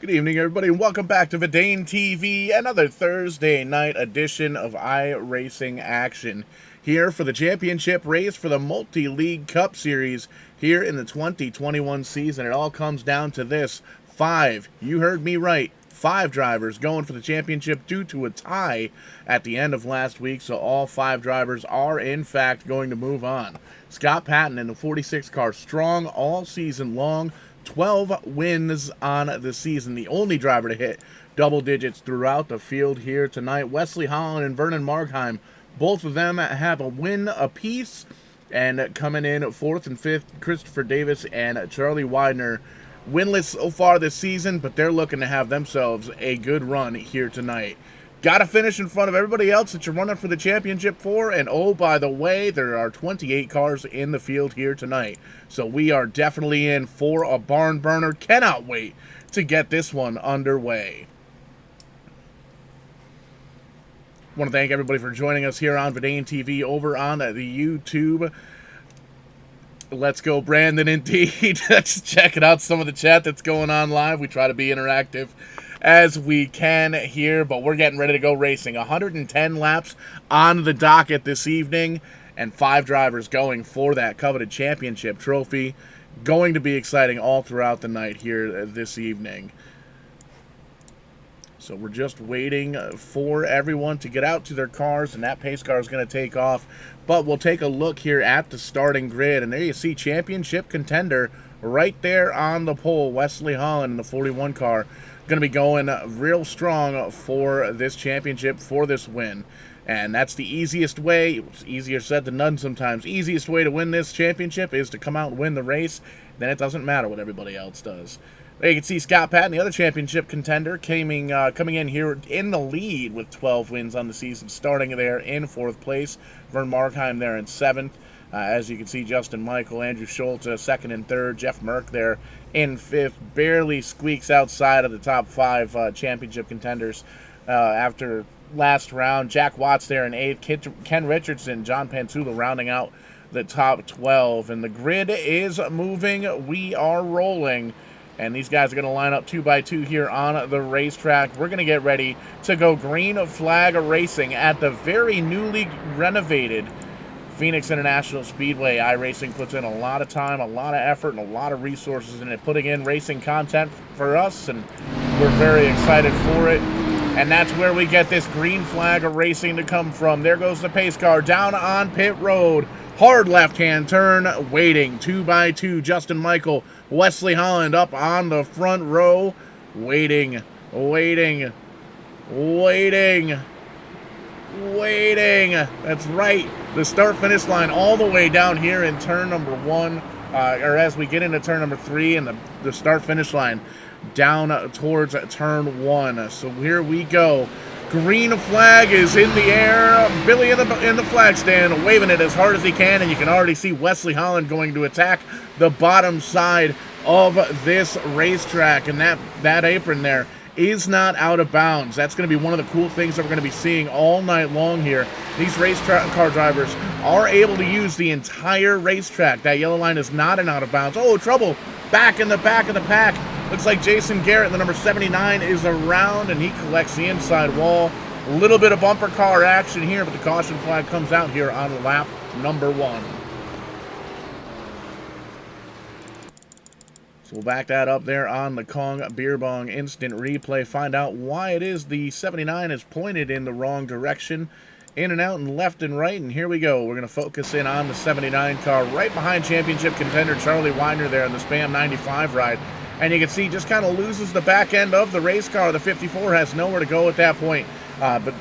Good evening, everybody, and welcome back to Vidane TV, another Thursday night edition of iRacing action. Here for the championship race for the Multi-League Cup Series here in the 2021 season. It all comes down to this. You heard me right, 5 drivers going for the championship due to a tie at the end of last week, so all 5 drivers are, in fact, going to move on. Scott Patton in the 46 car, strong all season long. 12 wins on the season, the only driver to hit double digits throughout the field here tonight. Wesley Holland and Vernon Markheim, both of them have a win apiece. And coming in 4th and 5th, Christopher Davis and Charlie Widener, winless so far this season, but they're looking to have themselves a good run here tonight. Got to finish in front of everybody else that you're running for the championship for. And oh, by the way, there are 28 cars in the field here tonight. So we are definitely in for a barn burner. Cannot wait to get this one underway. I want to thank everybody for joining us here on Vidane TV over on the YouTube. Let's go, Brandon, indeed. Let's check it out, some of the chat that's going on live. We try to be interactive as we can here, but we're getting ready to go racing. 110 laps on the docket this evening, and 5 drivers going for that coveted championship trophy. Going to be exciting all throughout the night here this evening. So we're just waiting for everyone to get out to their cars, and that pace car is going to take off. But we'll take a look here at the starting grid, and there you see championship contender right there on the pole, Wesley Holland in the 41 car. Going to be going real strong for this championship, for this win. And that's the easiest way. It's easier said than done sometimes. Easiest way to win this championship is to come out and win the race. Then it doesn't matter what everybody else does. There you can see Scott Patton, the other championship contender, coming in here in the lead with 12 wins on the season, starting there in 4th place. Vern Markheim there in 7th. As you can see, Justin Michael, Andrew Schultz, 2nd and 3rd. Jeff Merck there in 5th. Barely squeaks outside of the top 5 championship contenders after last round. Jack Watts there in 8th. Ken Richardson, John Pantula rounding out the top 12. And the grid is moving. We are rolling. And these guys are going to line up 2 by 2 here on the racetrack. We're going to get ready to go green flag racing at the very newly renovated Phoenix International Speedway. iRacing puts in a lot of time, a lot of effort, and a lot of resources in it, putting in racing content for us, and we're very excited for it. And that's where we get this green flag racing to come from. There goes the pace car down on pit road. Hard left-hand turn, waiting, 2 by 2. Justin Michael, Wesley Holland up on the front row, waiting. That's right. The start-finish line all the way down here in turn number 1, or as we get into turn number 3, and the start-finish line down towards turn 1. So here we go. Green flag is in the air. Billy in the flag stand, waving it as hard as he can, and you can already see Wesley Holland going to attack the bottom side of this racetrack, and that apron there is not out of bounds. That's going to be one of the cool things that we're going to be seeing all night long here. These race car drivers are able to use the entire racetrack. That yellow line is not an out of bounds. Oh, trouble back in the back of the pack. Looks like Jason Garrett, the number 79, is around, and he collects the inside wall. A little bit of bumper car action here, but the caution flag comes out here on lap number 1. So we'll back that up there on the Kong Beer Bong instant replay. Find out why it is the 79 is pointed in the wrong direction. In and out and left and right, and here we go. We're going to focus in on the 79 car right behind championship contender Charlie Widener there in the Spam 95 ride. And you can see just kind of loses the back end of the race car. The 54 has nowhere to go at that point, but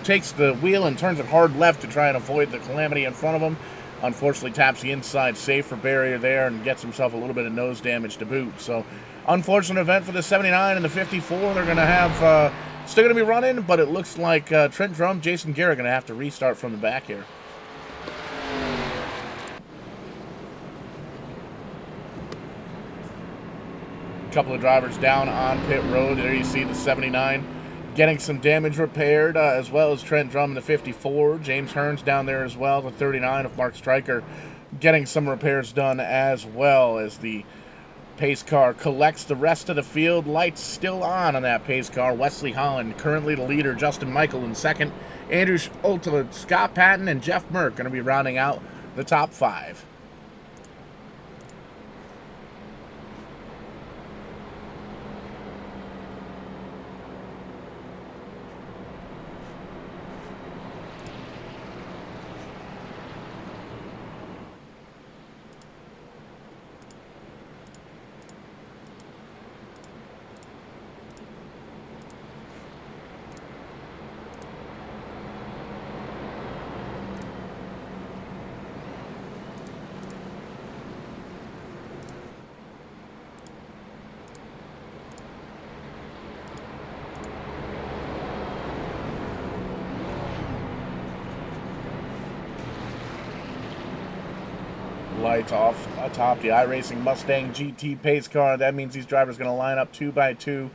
takes the wheel and turns it hard left to try and avoid the calamity in front of him. Unfortunately, taps the inside safer barrier there and gets himself a little bit of nose damage to boot. So, unfortunate event for the 79 and the 54. They're going to have, still going to be running, but it looks like Trent Drum, Jason Garrett going to have to restart from the back here. Couple of drivers down on pit road. There you see the 79 getting some damage repaired, as well as Trent Drum in the 54. James Hearns down there as well, the 39 of Mark Stryker, getting some repairs done as well, as the Pace car collects the rest of the field. Lights still on that pace car. Wesley Holland, currently the leader. Justin Michael in second. Andrew Schultz, Scott Patton, and Jeff Merck going to be rounding out the top 5. Lights off atop the iRacing Mustang GT pace car. That means these drivers are going to line up 2 by 2.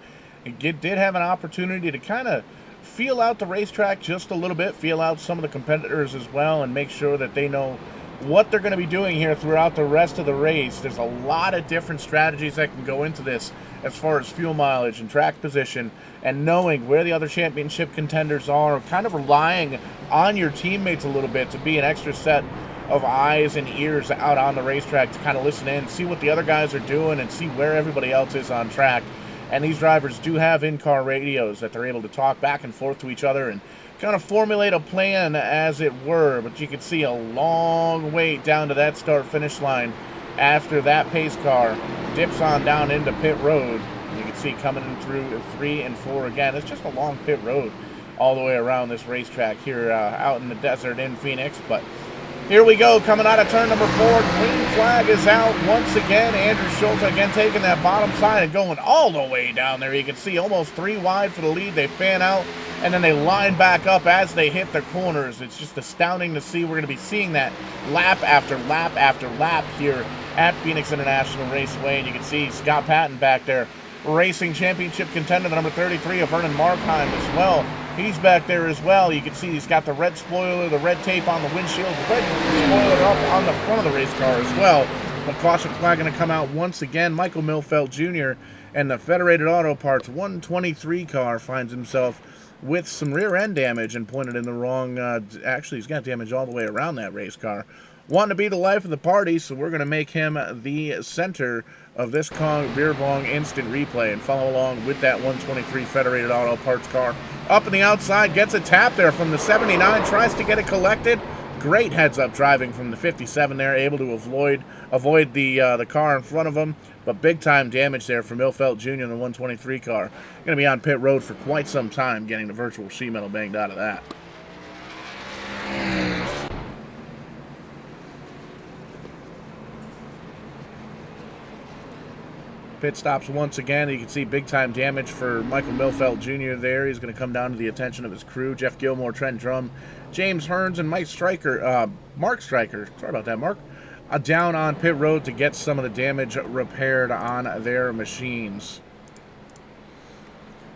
It did have an opportunity to kind of feel out the racetrack just a little bit, feel out some of the competitors as well, and make sure that they know what they're going to be doing here throughout the rest of the race. There's a lot of different strategies that can go into this as far as fuel mileage and track position, and knowing where the other championship contenders are, kind of relying on your teammates a little bit to be an extra set of eyes and ears out on the racetrack to kind of listen in, see what the other guys are doing, and see where everybody else is on track. And these drivers do have in-car radios that they're able to talk back and forth to each other and kind of formulate a plan, as it were. But you can see a long wait down to that start-finish line after that pace car dips on down into pit road. You can see coming in through 3 and 4 again. It's just a long pit road all the way around this racetrack here out in the desert in Phoenix. But here we go, coming out of turn number 4. Green flag is out once again. Andrew Schultz again taking that bottom side and going all the way down there. You can see almost 3 wide for the lead. They fan out, and then they line back up as they hit the corners. It's just astounding to see. We're going to be seeing that lap after lap after lap here at Phoenix International Raceway. And you can see Scott Patton back there, racing championship contender, the number 33 of Vernon Markheim as well. He's back there as well. You can see he's got the red spoiler, the red tape on the windshield, the red spoiler up on the front of the race car as well. The caution flag going to come out once again. Michael Milfeld Jr. and the Federated Auto Parts 123 car finds himself with some rear end damage and pointed in the wrong, actually he's got damage all the way around that race car. Wanting to be the life of the party, so we're going to make him the center of this Kong Beer Bong instant replay and follow along with that 123 Federated Auto Parts car. Up in the outside, gets a tap there from the 79, tries to get it collected. Great heads-up driving from the 57 there, able to avoid the car in front of him. But big-time damage there from Milfeld Jr. in the 123 car. Going to be on pit road for quite some time, getting the virtual sheet metal banged out of that. Pit stops once again. You can see big-time damage for Michael Milfeld Jr. there. He's going to come down to the attention of his crew. Jeff Gilmore, Trent Drum, James Hearns, and Mark Stryker. Sorry about that, Mark. Down on pit road to get some of the damage repaired on their machines.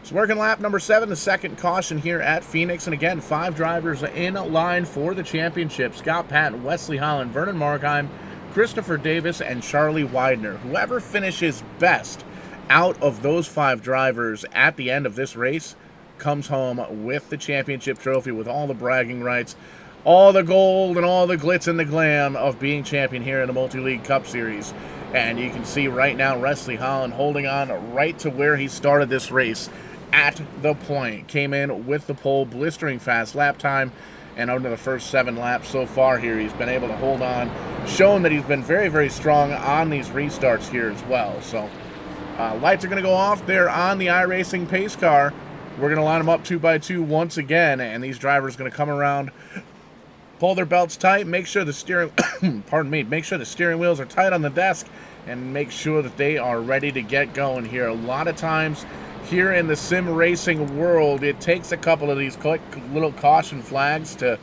So working lap number 7, the second caution here at Phoenix. And again, 5 drivers in line for the championship. Scott Patton, Wesley Holland, Vernon Markheim, Christopher Davis, and Charlie Widener. Whoever finishes best out of those 5 drivers at the end of this race comes home with the championship trophy, with all the bragging rights, all the gold, and all the glitz and the glam of being champion here in the Multi-League Cup Series. And you can see right now Wesley Holland holding on right to where he started this race at the point. Came in with the pole, blistering fast lap time, and under the first 7 laps so far here, he's been able to hold on, showing that he's been very, very strong on these restarts here as well. So lights are going to go off there on the iRacing pace car. We're going to line them up 2 by 2 once again, and these drivers are going to come around, pull their belts tight, make sure the steering make sure the steering wheels are tight on the desk, and make sure that they are ready to get going here. A lot of times here in the sim racing world, it takes a couple of these quick little caution flags to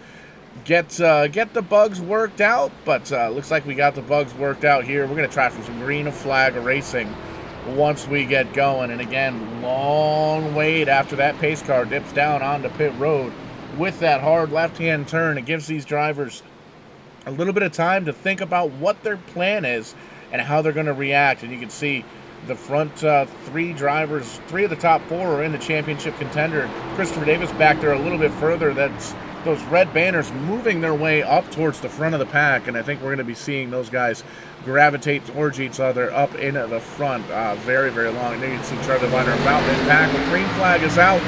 get the bugs worked out, but looks like we got the bugs worked out here. We're going to try for some green flag racing once we get going. And again, long wait after that pace car dips down onto pit road with that hard left-hand turn. It gives these drivers a little bit of time to think about what their plan is and how they're going to react. And you can see the front three drivers, three of the top four are in the championship contender. Christopher Davis back there a little bit further. That's those red banners moving their way up towards the front of the pack, and I think we're going to be seeing those guys gravitate towards each other up in the front very, very long. And there you can see Charlie Weiner about mid-pack. The green flag is out.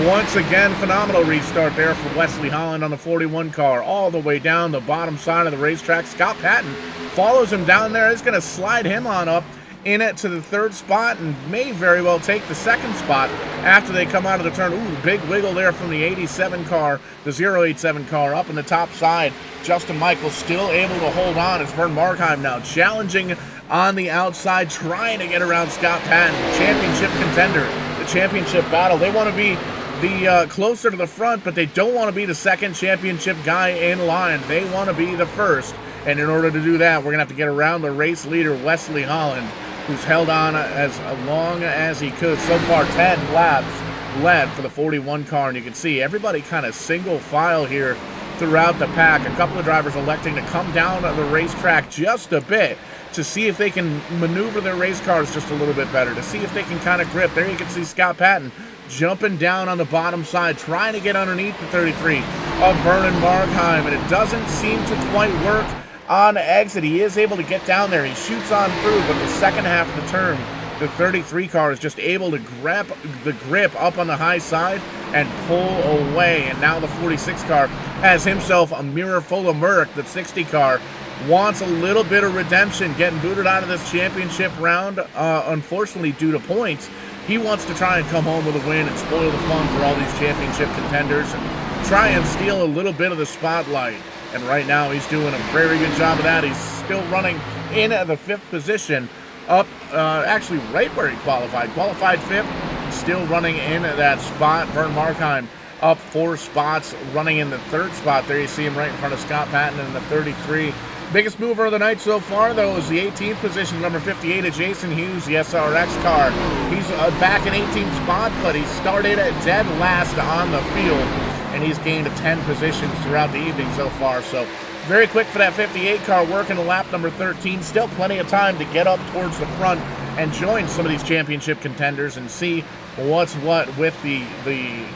Once again, phenomenal restart there for Wesley Holland on the 41 car, all the way down the bottom side of the racetrack. Scott Patton follows him down there. He's going to slide him on up in it to the third spot and may very well take the second spot after they come out of the turn. Ooh, big wiggle there from the 87 car, the 087 car up in the top side. Justin Michaels still able to hold on as Vern Markheim now challenging on the outside, trying to get around Scott Patton, championship contender, the championship battle. They want to be the closer to the front, but they don't want to be the second championship guy in line. They want to be the first, and in order to do that, we're going to have to get around the race leader, Wesley Holland, who's held on as long as he could. So far, 10 laps led for the 41 car, and you can see everybody kind of single file here throughout the pack. A couple of drivers electing to come down the racetrack just a bit to see if they can maneuver their race cars just a little bit better, to see if they can kind of grip. There you can see Scott Patton jumping down on the bottom side, trying to get underneath the 33 of Vernon Markheim, and it doesn't seem to quite work on exit. He is able to get down there. He shoots on through, but the second half of the turn, the 33 car is just able to grab the grip up on the high side and pull away. And now the 46 car has himself a mirror full of murk. The 60 car wants a little bit of redemption, getting booted out of this championship round, unfortunately due to points. He wants to try and come home with a win and spoil the fun for all these championship contenders and try and steal a little bit of the spotlight. And right now he's doing a very good job of that. He's still running in the 5th position, up actually right where he qualified. Qualified 5th, still running in that spot. Vern Markheim up 4 spots, running in the 3rd spot. There you see him right in front of Scott Patton in the 33. Biggest mover of the night so far, though, is the 18th position, number 58 of Jason Hughes, the SRX car. He's back in 18th spot, but he started dead last on the field, and he's gained 10 positions throughout the evening so far. So very quick for that 58 car, working to lap number 13. Still plenty of time to get up towards the front and join some of these championship contenders and see what's what with the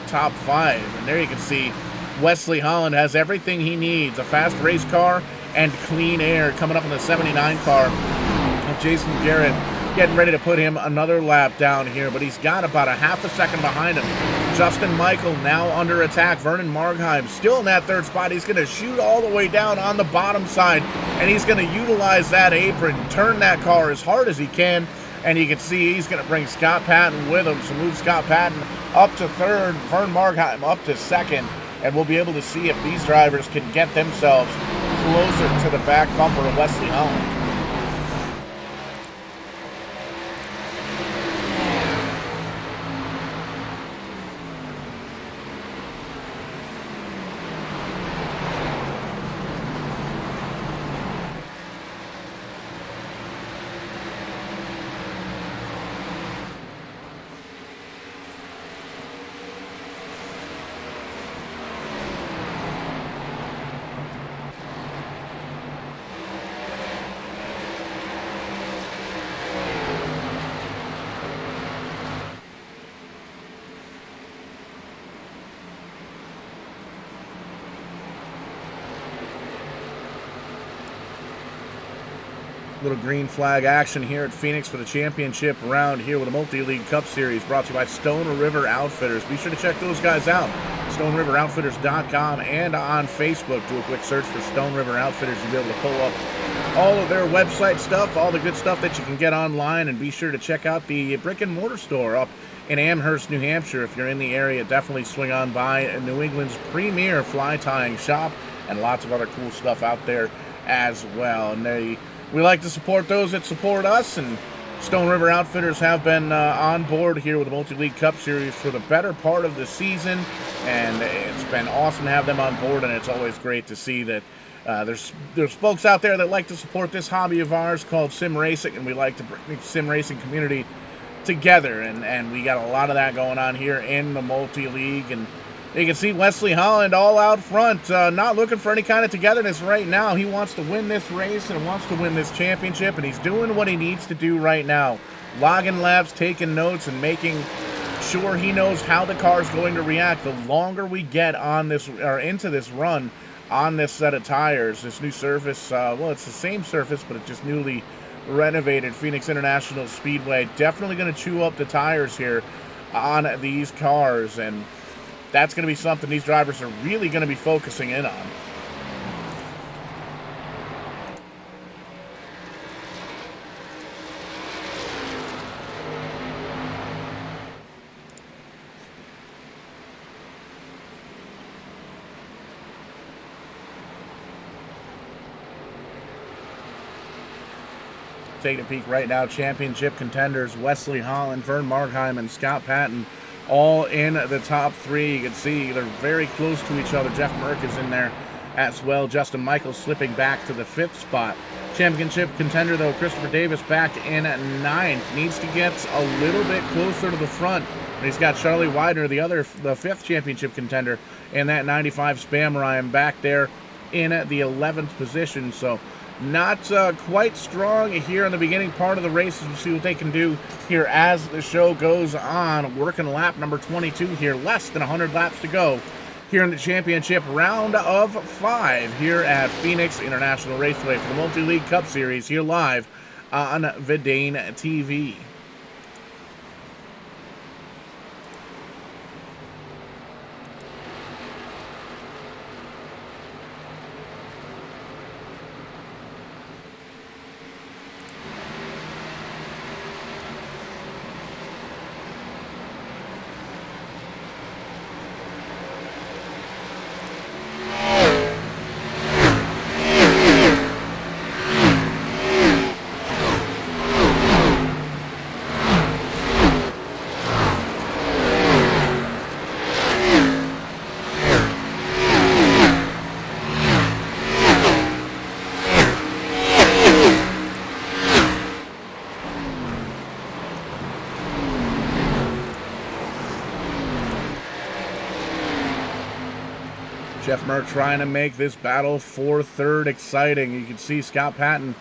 top 5. And there you can see Wesley Holland has everything he needs, a fast race car and clean air coming up in the 79 car. And Jason Garrett getting ready to put him another lap down here, but he's got about a half a second behind him. Justin Michael now under attack. Vernon Markheim still in that 3rd spot. He's going to shoot all the way down on the bottom side, and he's going to utilize that apron, turn that car as hard as he can, and you can see he's going to bring Scott Patton with him. So move Scott Patton up to 3rd, Vern Markheim up to 2nd, and we'll be able to see if these drivers can get themselves closer to the back bumper of Wesley Holland. Little green flag action here at Phoenix for the championship round here with a multi-league cup series brought to you by Stone River Outfitters. Be sure to check those guys out, StoneRiverOutfitters.com, and on Facebook. Do a quick search for Stone River Outfitters. You'll be able to pull up all of their website stuff, all the good stuff that you can get online, and be sure to check out the brick and mortar store up in Amherst, New Hampshire. If you're in the area, definitely swing on by New England's premier fly tying shop, and lots of other cool stuff out there as well. And we like to support those that support us, and Stone River Outfitters have been on board here with the Multi-League Cup Series for the better part of the season, and it's been awesome to have them on board, and it's always great to see that there's folks out there that like to support this hobby of ours called sim racing, and we like to bring the sim racing community together, and we got a lot of that going on here in the Multi-League, and You can see Wesley Holland all out front, not looking for any kind of togetherness right now. He wants to win this race and wants to win this championship, and he's doing what he needs to do right now. Logging laps, taking notes, and making sure he knows how the car is going to react. The longer we get on this or into this run on this set of tires, this new surface, well, it's the same surface, but it's just newly renovated Phoenix International Speedway. Definitely going to chew up the tires here on these cars, and that's going to be something these drivers are really going to be focusing in on. Taking a peek right now, championship contenders Wesley Holland, Vern Markheim, and Scott Patton all in the top three. You can see they're very close to each other. Jeff Merck is in there as well. Justin Michaels slipping back to the 5th spot. Championship contender, though, Christopher Davis back in 9th. Needs to get a little bit closer to the front. And he's got Charlie Widener, the 5th championship contender, and that 95 Spam Ryan back there in the 11th position. So not quite strong here in the beginning part of the race. We'll see what they can do here as the show goes on. Working lap number 22 here, less than 100 laps to go here in the championship round of 5 here at Phoenix International Raceway for the Multi-League Cup Series here live on Vidane TV. Jeff Merck trying to make this battle for 3rd exciting. You can see Scott Patton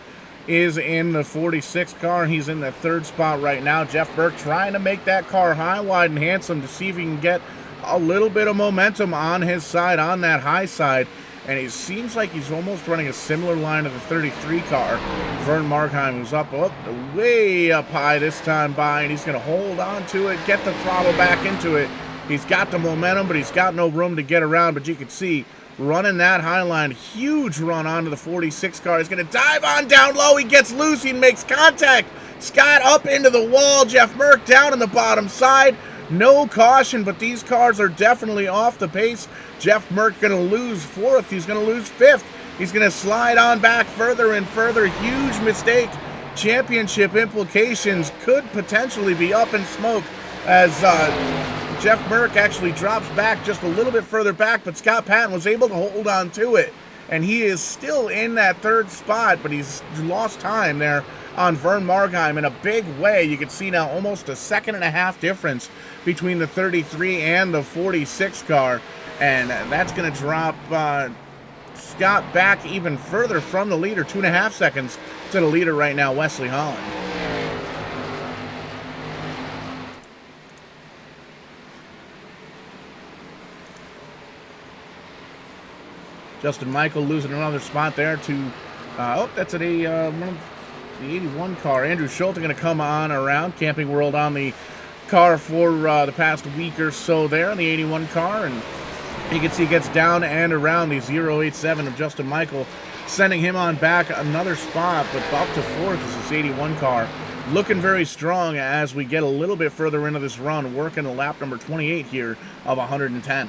is in the 46 car. He's in the 3rd spot right now. Jeff Merck trying to make that car high, wide, and handsome to see if he can get a little bit of momentum on his side, on that high side. And it seems like he's almost running a similar line to the 33 car. Vern Markheim, who's up way up high this time by, and he's going to hold on to it, get the throttle back into it. He's got the momentum, but he's got no room to get around. But you can see, running that high line, huge run onto the 46 car. He's going to dive on down low. He gets loose. He makes contact. Scott up into the wall. Jeff Merck down in the bottom side. No caution, but these cars are definitely off the pace. Jeff Merck going to lose 4th. He's going to lose 5th. He's going to slide on back further and further. Huge mistake. Championship implications could potentially be up in smoke as Jeff Merck actually drops back just a little bit further back, but Scott Patton was able to hold on to it. And he is still in that 3rd spot, but he's lost time there on Vern Markheim in a big way. You can see now almost a 1.5-second difference between the 33 and the 46 car. And that's going to drop Scott back even further from the leader, 2.5 seconds to the leader right now, Wesley Holland. Justin Michael losing another spot there to, that's at the 81 car. Andrew Schulte going to come on around. Camping World on the car for the past week or so there in the 81 car. And you can see he gets down and around the 087 of Justin Michael, sending him on back another spot, but up to 4th is this 81 car. Looking very strong as we get a little bit further into this run, working a lap number 28 here of 110.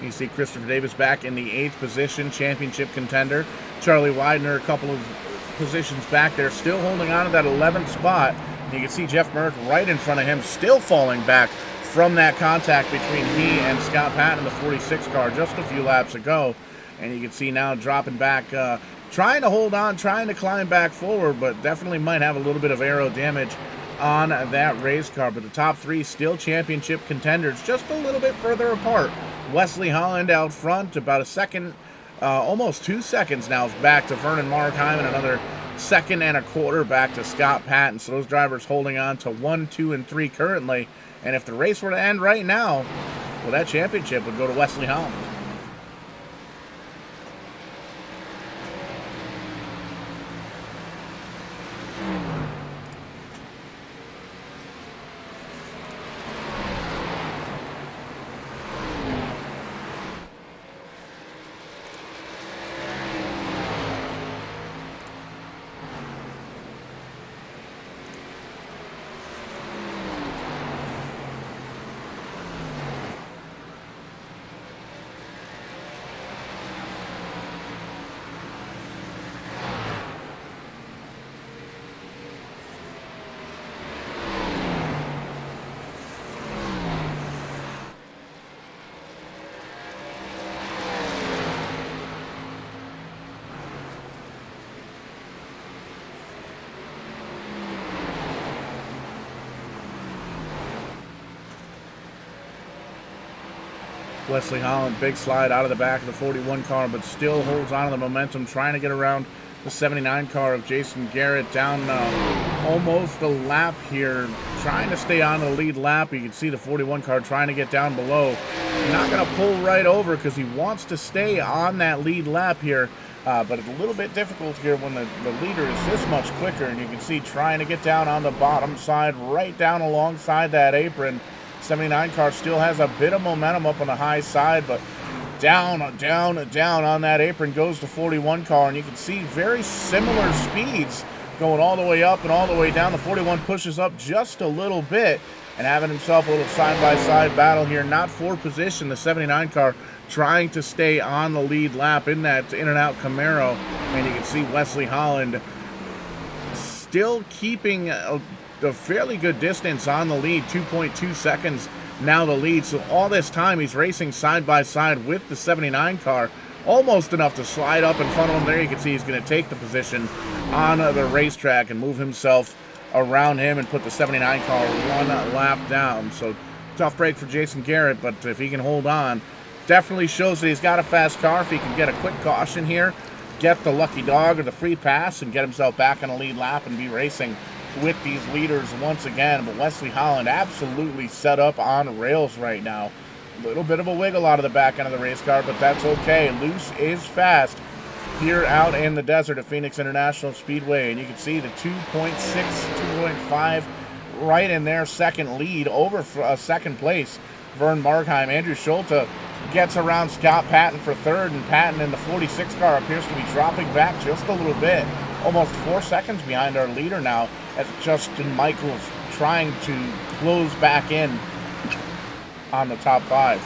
You see Christopher Davis back in the 8th position, championship contender. Charlie Widener a couple of positions back there, still holding on to that 11th spot. You can see Jeff Merck right in front of him, still falling back from that contact between he and Scott Patton in the 46 car just a few laps ago. And you can see now dropping back trying to hold on, trying to climb back forward, but definitely might have a little bit of aero damage on that race car. But the top three still championship contenders, just a little bit further apart. Wesley Holland out front, about a second, almost 2 seconds now back to Vernon Markheim, and another second and a quarter back to Scott Patton. So those drivers holding on to 1, 2, and 3 currently. And if the race were to end right now, well, that championship would go to Wesley Holland. Wesley Holland, big slide out of the back of the 41 car, but still holds on to the momentum, trying to get around the 79 car of Jason Garrett, down almost a lap here, trying to stay on the lead lap. You can see the 41 car trying to get down below. Not going to pull right over because he wants to stay on that lead lap here, but it's a little bit difficult here when the leader is this much quicker, and you can see trying to get down on the bottom side, right down alongside that apron. 79 car still has a bit of momentum up on the high side, but down on that apron goes the 41 car, and you can see very similar speeds going all the way up and all the way down. The 41 pushes up just a little bit and having himself a little side-by-side battle here, not for position. The 79 car trying to stay on the lead lap in that in-and-out Camaro, and you can see Wesley Holland still keeping a fairly good distance on the lead, 2.2 seconds now the lead. So all this time he's racing side by side with the 79 car, almost enough to slide up in front of him. There you can see he's going to take the position on the racetrack and move himself around him and put the 79 car one lap down. So tough break for Jason Garrett, but if he can hold on, definitely shows that he's got a fast car. If he can get a quick caution here, get the lucky dog or the free pass and get himself back on the lead lap and be racing with these leaders once again. But Wesley Holland absolutely set up on rails right now. A little bit of a wiggle out of the back end of the race car, but that's okay. Loose is fast here out in the desert at Phoenix International Speedway, and you can see the 2.6, 2.5 right in their second lead over second place. Vern Markheim. Andrew Schulte gets around Scott Patton for third, and Patton in the 46 car appears to be dropping back just a little bit. Almost 4 seconds behind our leader now, as Justin Michaels trying to close back in on the top 5.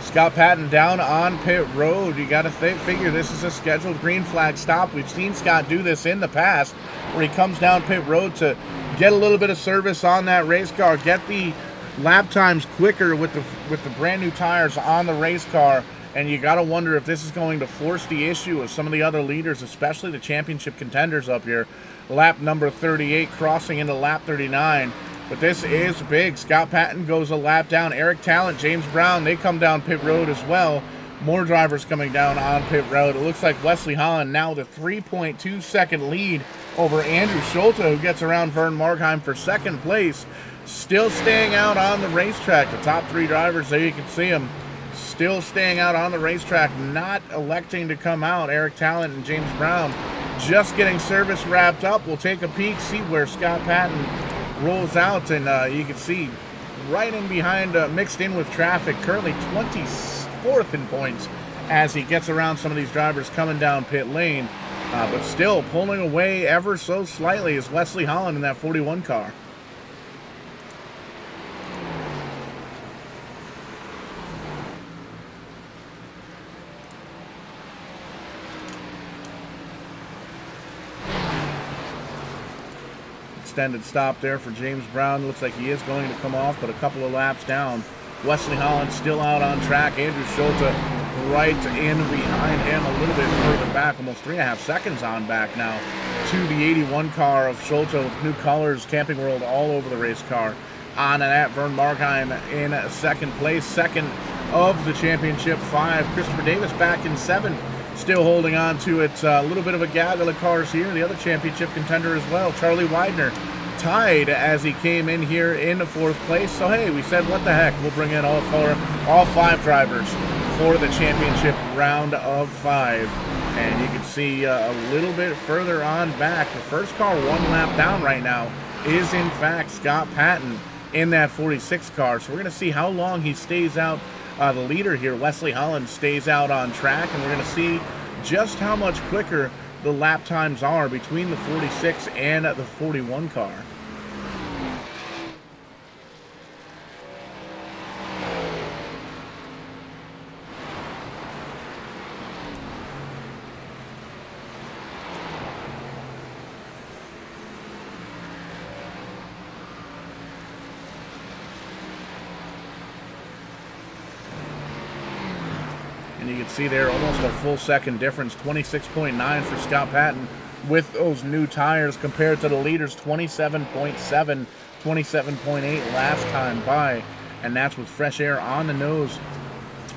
Scott Patton down on pit road. You got to figure this is a scheduled green flag stop. We've seen Scott do this in the past, where he comes down pit road to get a little bit of service on that race car, get the lap times quicker with the brand new tires on the race car. And you got to wonder if this is going to force the issue of some of the other leaders, especially the championship contenders up here. Lap number 38 crossing into lap 39. But this is big. Scott Patton goes a lap down. Eric Talent, James Brown, they come down pit road as well. More drivers coming down on pit road. It looks like Wesley Holland now the 3.2 second lead over Andrew Schulte, who gets around Vern Markheim for second place. Still staying out on the racetrack. The top 3 drivers, there you can see them, still staying out on the racetrack, not electing to come out. Eric Talent and James Brown just getting service wrapped up. We'll take a peek, see where Scott Patton rolls out, and you can see right in behind, mixed in with traffic, currently 24th in points as he gets around some of these drivers coming down pit lane, but still pulling away ever so slightly is Wesley Holland in that 41 car. extended stop there for James Brown. Looks like he is going to come off, but a couple of laps down. Wesley Holland still out on track. Andrew Schulte right in behind him, a little bit further back, almost 3.5 seconds on back now to the 81 car of Schulte with new colors, Camping World all over the race car. On and at Vern Markheim in second place, second of the championship 5. Christopher Davis back in 7th, still holding on to it. A little bit of a gaggle of cars here. The other championship contender as well, Charlie Widener, tied as he came in here in 4th place. So hey, we said what the heck, we'll bring in all 5 drivers for the championship round of 5. And you can see a little bit further on back, the first car 1 lap down right now is in fact Scott Patton in that 46 car. So we're going to see how long he stays out. The leader here, Wesley Holland, stays out on track, and we're going to see just how much quicker the lap times are between the 46 and the 41 car. And you can see there almost a full second difference, 26.9 for Scott Patton with those new tires compared to the leaders, 27.7, 27.8 last time by. And that's with fresh air on the nose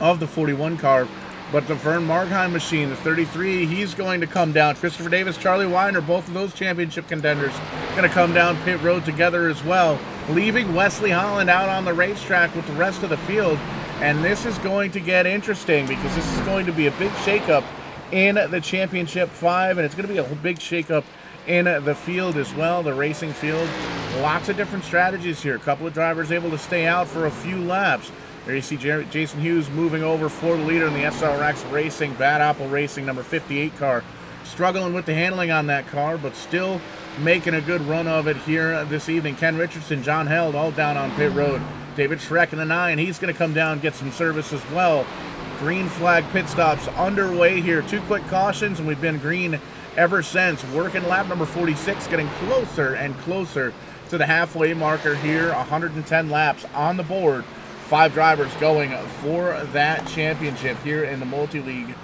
of the 41 car. But the Vern Markheim machine, the 33, he's going to come down. Christopher Davis, Charlie Widener, both of those championship contenders, going to come down pit road together as well, leaving Wesley Holland out on the racetrack with the rest of the field. And this is going to get interesting because this is going to be a big shakeup in the Championship 5, and it's going to be a big shakeup in the field as well, the racing field. Lots of different strategies here. A couple of drivers able to stay out for a few laps. There you see Jason Hughes moving over for the leader in the SRX Racing, Bad Apple Racing, number 58 car. Struggling with the handling on that car, but still making a good run of it here this evening. Ken Richardson, John Held, all down on pit road. David Schreck in the 9, he's going to come down and get some service as well. Green flag pit stops underway here. 2 quick cautions, and we've been green ever since. Working lap number 46, getting closer and closer to the halfway marker here. 110 laps on the board. 5 drivers going for that championship here in the Multi-League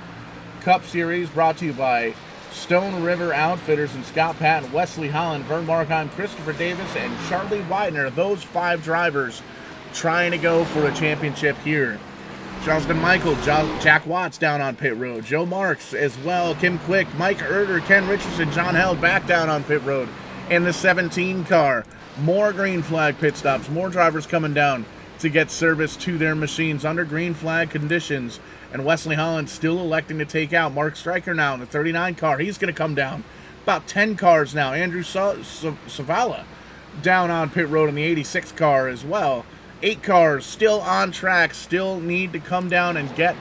Cup Series, brought to you by Stone River Outfitters and Scott Patton, Wesley Holland, Vern Markheim, Christopher Davis, and Charlie Widener. Those 5 drivers trying to go for a championship here. Charleston Michael, Jack Watts down on pit road. Joe Marks as well. Kim Quick, Mike Erder, Ken Richardson, John Held back down on pit road in the 17 car. More green flag pit stops. More drivers coming down to get service to their machines under green flag conditions. And Wesley Holland still electing to take out Mark Stryker now in the 39 car. He's going to come down. About 10 cars now. Andrew Savala down on pit road in the 86 car as well. 8 cars still on track, still need to come down and get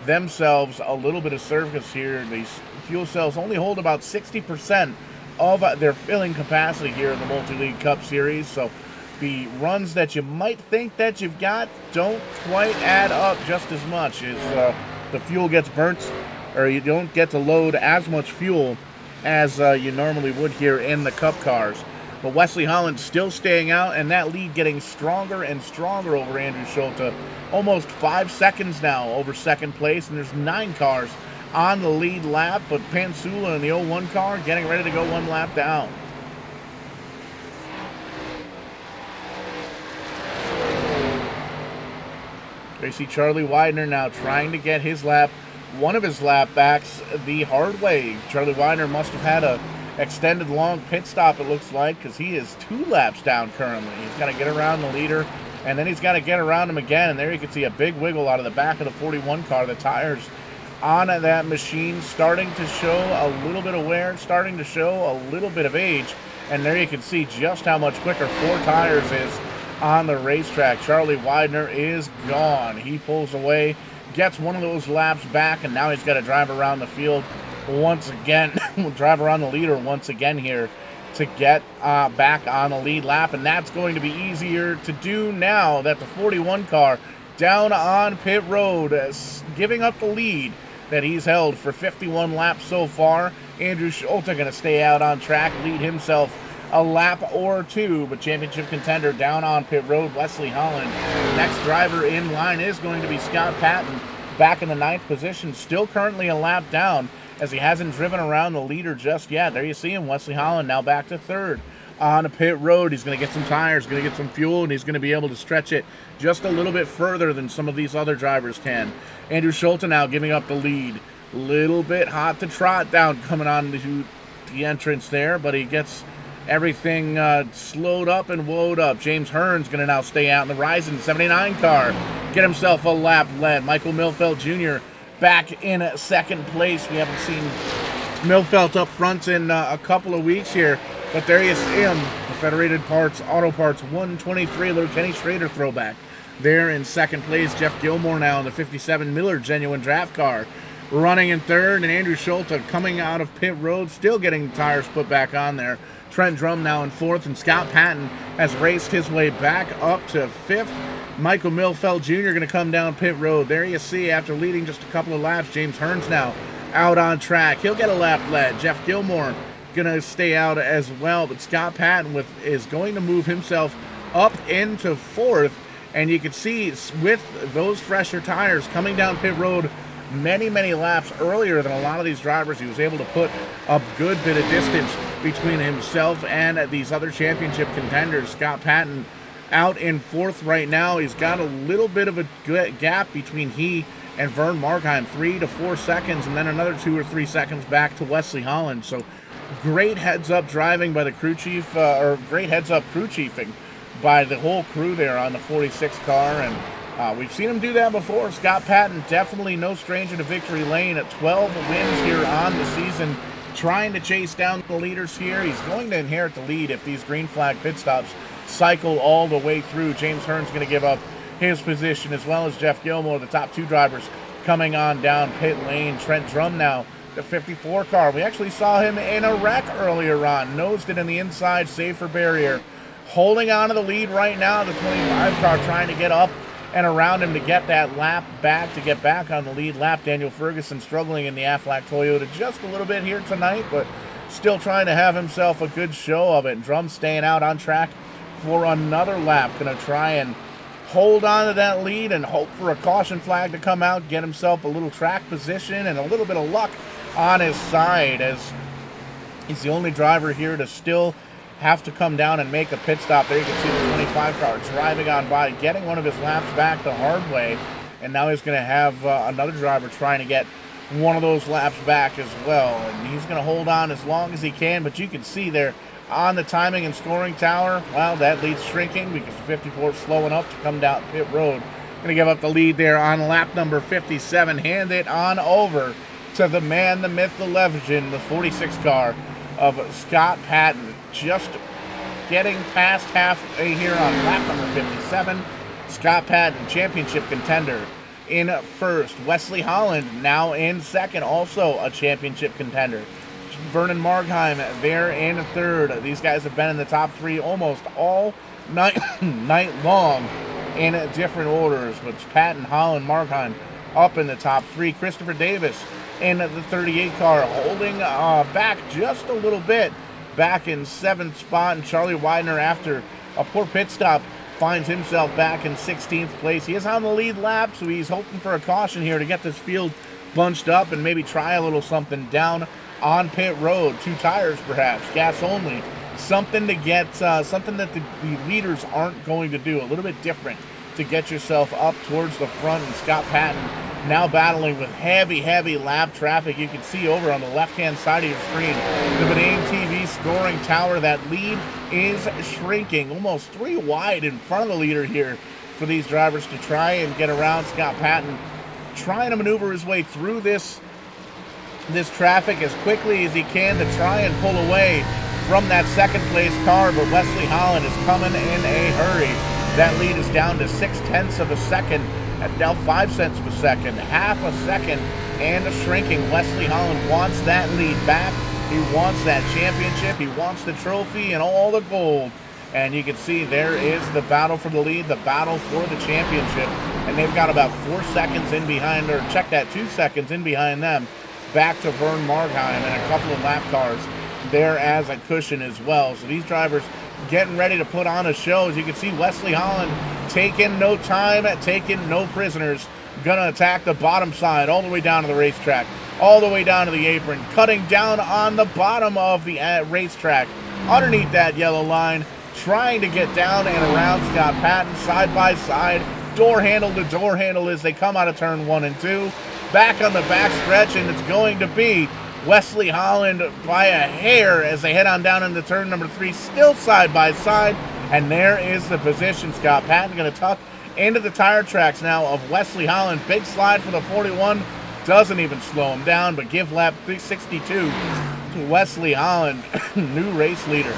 themselves a little bit of service here. These fuel cells only hold about 60% of their filling capacity here in the Multi-League Cup Series, so the runs that you might think that you've got don't quite add up just as much as the fuel gets burnt, or you don't get to load as much fuel as you normally would here in the Cup cars. But Wesley Holland still staying out, and that lead getting stronger and stronger over Andrew Schulte. Almost 5 seconds now over second place, and there's 9 cars on the lead lap, but Pansula in the 01 car getting ready to go 1 lap down. There you see Charlie Widener now trying to get his lap, one of his lap backs the hard way. Charlie Widener must have had a extended long pit stop, it looks like, because he is 2 laps down currently. He's got to get around the leader, and then he's got to get around him again. And there you can see a big wiggle out of the back of the 41 car. The tires on that machine starting to show a little bit of wear, starting to show a little bit of age. And there you can see just how much quicker 4 tires is on the racetrack. Charlie Widener is gone. He pulls away, gets one of those laps back, and now he's got to drive around the field once again. Drive around the leader once again here to get back on the lead lap, and that's going to be easier to do now that the 41 car down on pit road, giving up the lead that he's held for 51 laps so far. Andrew Schulte going to stay out on track, lead himself a lap or two, but championship contender down on pit road, Wesley Holland. Next driver in line is going to be Scott Patton, back in the 9th position, still currently a lap down, as he hasn't driven around the leader just yet. There you see him, Wesley Holland, now back to 3rd. On a pit road, he's going to get some tires, going to get some fuel, and he's going to be able to stretch it just a little bit further than some of these other drivers can. Andrew Schulte now giving up the lead. Little bit hot to trot down coming on to the entrance there, but he gets everything slowed up and woed up. James Hearn's going to now stay out in the Ryzen 79 car, get himself a lap led. Michael Milfeld Jr. back in 2nd place. We haven't seen Milfeld up front in a couple of weeks here, but there you see him, the Federated Parts, Auto Parts 123, little Kenny Schrader throwback. There in 2nd place, Jeff Gilmore now in the 57 Miller Genuine Draft car. Running in 3rd, and Andrew Schulte coming out of pit road, still getting tires put back on there. Trent Drum now in 4th, and Scott Patton has raced his way back up to 5th. Michael Milfeld Jr. going to come down pit road. There you see, after leading just a couple of laps, James Hearns now out on track. He'll get a lap led. Jeff Gilmore going to stay out as well, but Scott Patton is going to move himself up into 4th, and you can see with those fresher tires coming down pit road many laps earlier than a lot of these drivers, he was able to put a good bit of distance between himself and these other championship contenders. Scott Patton out in 4th right now. He's got a little bit of a good gap between he and Vern Markheim, 3 to 4 seconds, and then another 2 or 3 seconds back to Wesley Holland. So great heads-up driving by the crew chief, or great heads-up crew chiefing by the whole crew there on the 46 car, and we've seen him do that before. Scott Patton, definitely no stranger to victory lane at 12 wins here on the season, trying to chase down the leaders here. He's going to inherit the lead if these green flag pit stops cycle all the way through. James Hearn's going to give up his position, as well as Jeff Gilmore, the top 2 drivers coming on down pit lane. Trent Drum now, the 54 car. We actually saw him in a wreck earlier on. Nosed it in the inside, safer barrier. Holding on to the lead right now, the 25 car trying to get up and around him to get that lap back, to get back on the lead lap. Daniel Ferguson struggling in the Aflac Toyota just a little bit here tonight, but still trying to have himself a good show of it. Drum staying out on track for another lap. Going to try and hold on to that lead and hope for a caution flag to come out, get himself a little track position and a little bit of luck on his side, as he's the only driver here to still have to come down and make a pit stop. There you can see the 25 car driving on by, getting one of his laps back the hard way, and now he's going to have another driver trying to get one of those laps back as well, and he's going to hold on as long as he can. But you can see there on the timing and scoring tower, well, that lead's shrinking because the 54 is slowing up to come down pit road. Going to give up the lead there on lap number 57, hand it on over to the man, the myth, the legend, the 46 car of Scott Patton, just getting past halfway here on lap number 57. Scott Patton, championship contender, in first. Wesley Holland now in second, also a championship contender. Vernon Markheim there in third. These guys have been in the top 3 almost all night long in different orders, but Patton, Holland, Markheim up in the top 3. Christopher Davis in the 38 car, holding back just a little bit, back in 7th spot. And Charlie Widener, after a poor pit stop, finds himself back in 16th place. He is on the lead lap, so he's hoping for a caution here to get this field bunched up and maybe try a little something down on pit road. 2 tires perhaps, gas only. Something to get, something that the leaders aren't going to do. A little bit different to get yourself up towards the front. And Scott Patton now battling with heavy lap traffic. You can see over on the left-hand side of your screen, the Benane TV scoring tower. That lead is shrinking, almost 3 wide in front of the leader here for these drivers to try and get around. Scott Patton trying to maneuver his way through this traffic as quickly as he can to try and pull away from that second place car, but Wesley Holland is coming in a hurry. That lead is down to 0.6 of a second, and now 5 cents of a second, half a second, and shrinking. Wesley Holland wants that lead back. He wants that championship. He wants the trophy and all the gold. And you can see there is the battle for the lead, the battle for the championship. And they've got about 4 seconds in behind, or check that, 2 seconds in behind them, back to Vern Markheim and a couple of lap cars there as a cushion as well. So these drivers getting ready to put on a show. As you can see, Wesley Holland taking no time, taking no prisoners. Gonna attack the bottom side all the way down to the racetrack, all the way down to the apron, cutting down on the bottom of the racetrack, underneath that yellow line, trying to get down and around Scott Patton, side by side, door handle to door handle as they come out of turn 1 and 2. Back on the back stretch, and it's going to be Wesley Holland by a hair as they head on down into turn number 3, still side by side. And there is the position. Scott Patton going to tuck into the tire tracks now of Wesley Holland. Big slide for the 41. Doesn't even slow him down, but give lap 362 to Wesley Holland, new race leader.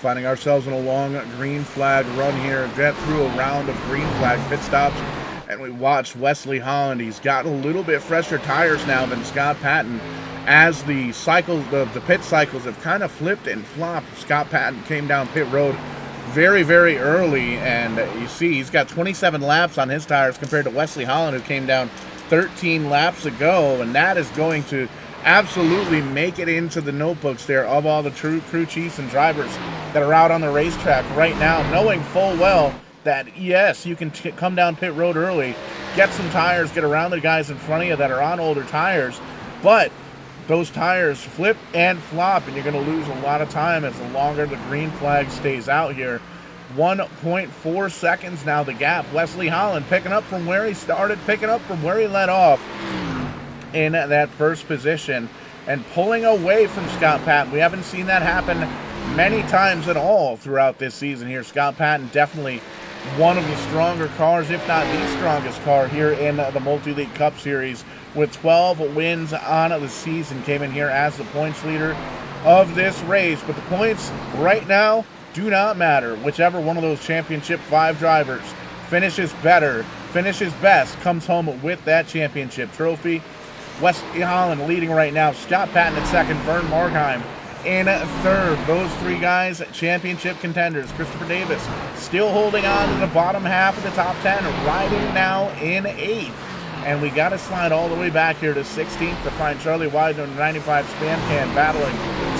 Finding ourselves in a long green flag run here. Get through a round of green flag pit stops, and we watched Wesley Holland. He's got a little bit fresher tires now than Scott Patton, as the cycles, the pit cycles have kind of flipped and flopped. Scott Patton came down pit road very, very early, and you see he's got 27 laps on his tires compared to Wesley Holland, who came down 13 laps ago, and that is going to absolutely make it into the notebooks there of all the true crew chiefs and drivers that are out on the racetrack right now, knowing full well that, yes, you can come down pit road early, get some tires, get around the guys in front of you that are on older tires, but those tires flip and flop, and you're going to lose a lot of time as the longer the green flag stays out here. 1.4 seconds now the gap. Wesley Holland picking up from where he started, picking up from where he let off in that first position and pulling away from Scott Patton. We haven't seen that happen many times at all throughout this season here. Scott Patton definitely one of the stronger cars, if not the strongest car here in the Multi-League Cup Series, with 12 wins on the season. Came in here as the points leader of this race, but the points right now do not matter. Whichever one of those championship 5 drivers finishes better, finishes best, comes home with that championship trophy. Wesley Holland leading right now. Scott Patton in second. Vern Markheim in third. Those 3 guys, championship contenders. Christopher Davis still holding on to the bottom half of the top 10, riding now in 8th. And we got to slide all the way back here to 16th to find Charlie Widener in the 95 Spam Can battling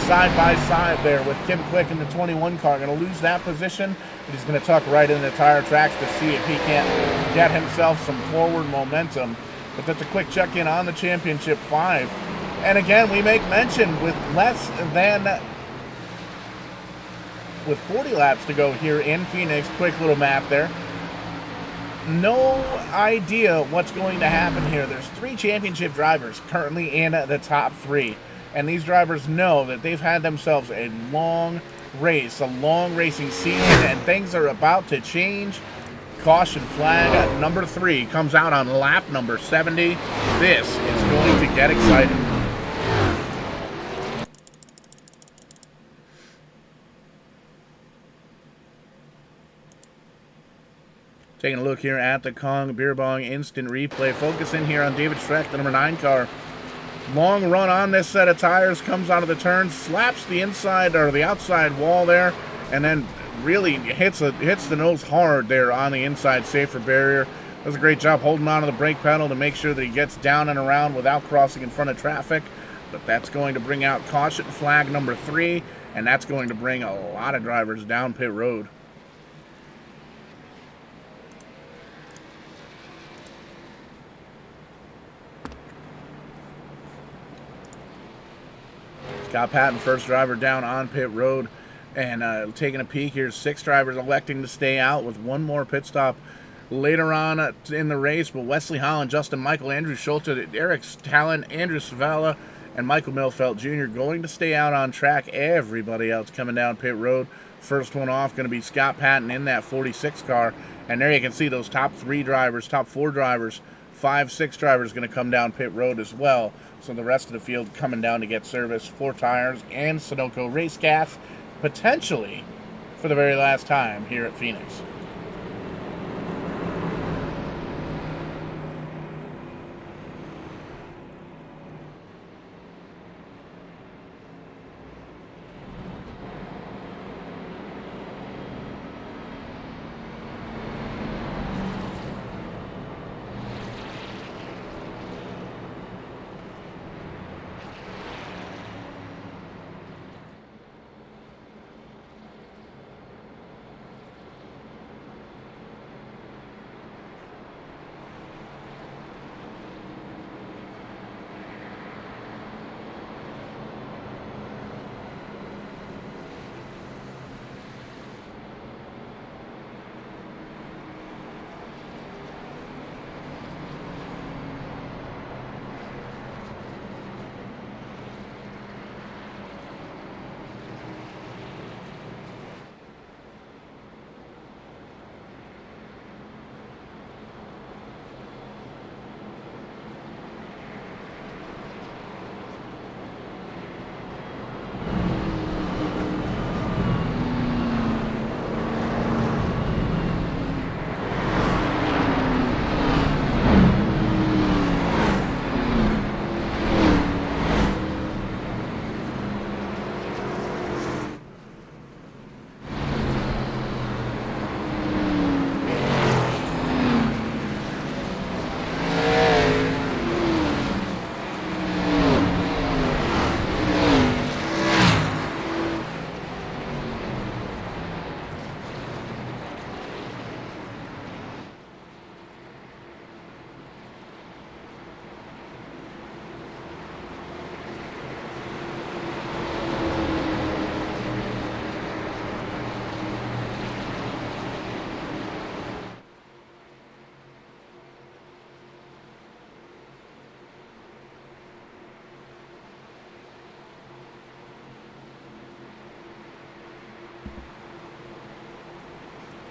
side by side there with Kim Quick in the 21 car. Going to lose that position, but he's going to tuck right in the tire tracks to see if he can't get himself some forward momentum. But that's a quick check-in on the Championship 5. And again, we make mention with with 40 laps to go here in Phoenix. Quick little map there. No idea what's going to happen here. There's 3 championship drivers currently in the top 3. And these drivers know that they've had themselves a long race, a long racing season, and things are about to change. Caution flag number 3 comes out on lap number 70. This is going to get exciting. Taking a look here at the Kong Beer Bong instant replay. Focus in here on David Schreck, the number 9 car. Long run on this set of tires, comes out of the turn, slaps the inside or the outside wall there, and then really hits the nose hard there on the inside safer barrier. Does a great job holding on to the brake pedal to make sure that he gets down and around without crossing in front of traffic. But that's going to bring out caution flag number 3, and that's going to bring a lot of drivers down pit road. Scott Patton, first driver down on pit road, and taking a peek here, 6 drivers electing to stay out with 1 more pit stop later on in the race. But Wesley Holland, Justin Michael, Andrew Schulte, Eric Talon, Andrew Savella, and Michael Milfelt Jr. going to stay out on track. Everybody else coming down pit road. First one off going to be Scott Patton in that 46 car. And there you can see those top 3 drivers, top 4 drivers, 5, 6 drivers going to come down pit road as well. So the rest of the field coming down to get service, 4 tires, and Sunoco race gas, potentially for the very last time here at Phoenix.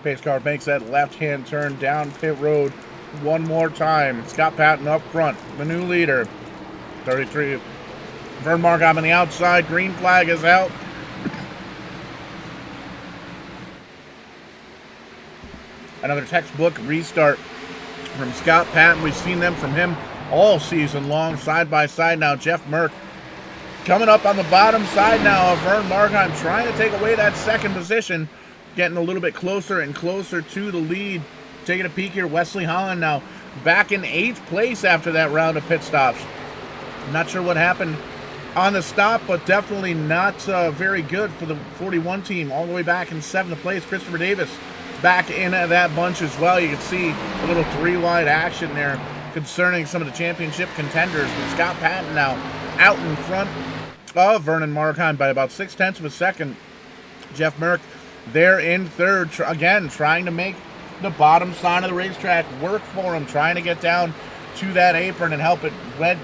Pace car makes that left-hand turn down pit road one more time. Scott Patton up front, the new leader. 33. Vern Markheim on the outside. Green flag is out. Another textbook restart from Scott Patton. We've seen them from him all season long, side by side now. Jeff Merck coming up on the bottom side now of Vern Markheim, trying to take away that second position. Getting a little bit closer and closer to the lead. Taking a peek here, Wesley Holland now back in 8th place after that round of pit stops. Not sure what happened on the stop, but definitely not very good for the 41 team. All the way back in 7th place, Christopher Davis back in that bunch as well. You can see a little 3-wide action there concerning some of the championship contenders. But Scott Patton now out in front of Vernon Markheim by about 0.6 of a second. Jeff Merck there in 3rd, again trying to make the bottom side of the racetrack work for him, trying to get down to that apron and help it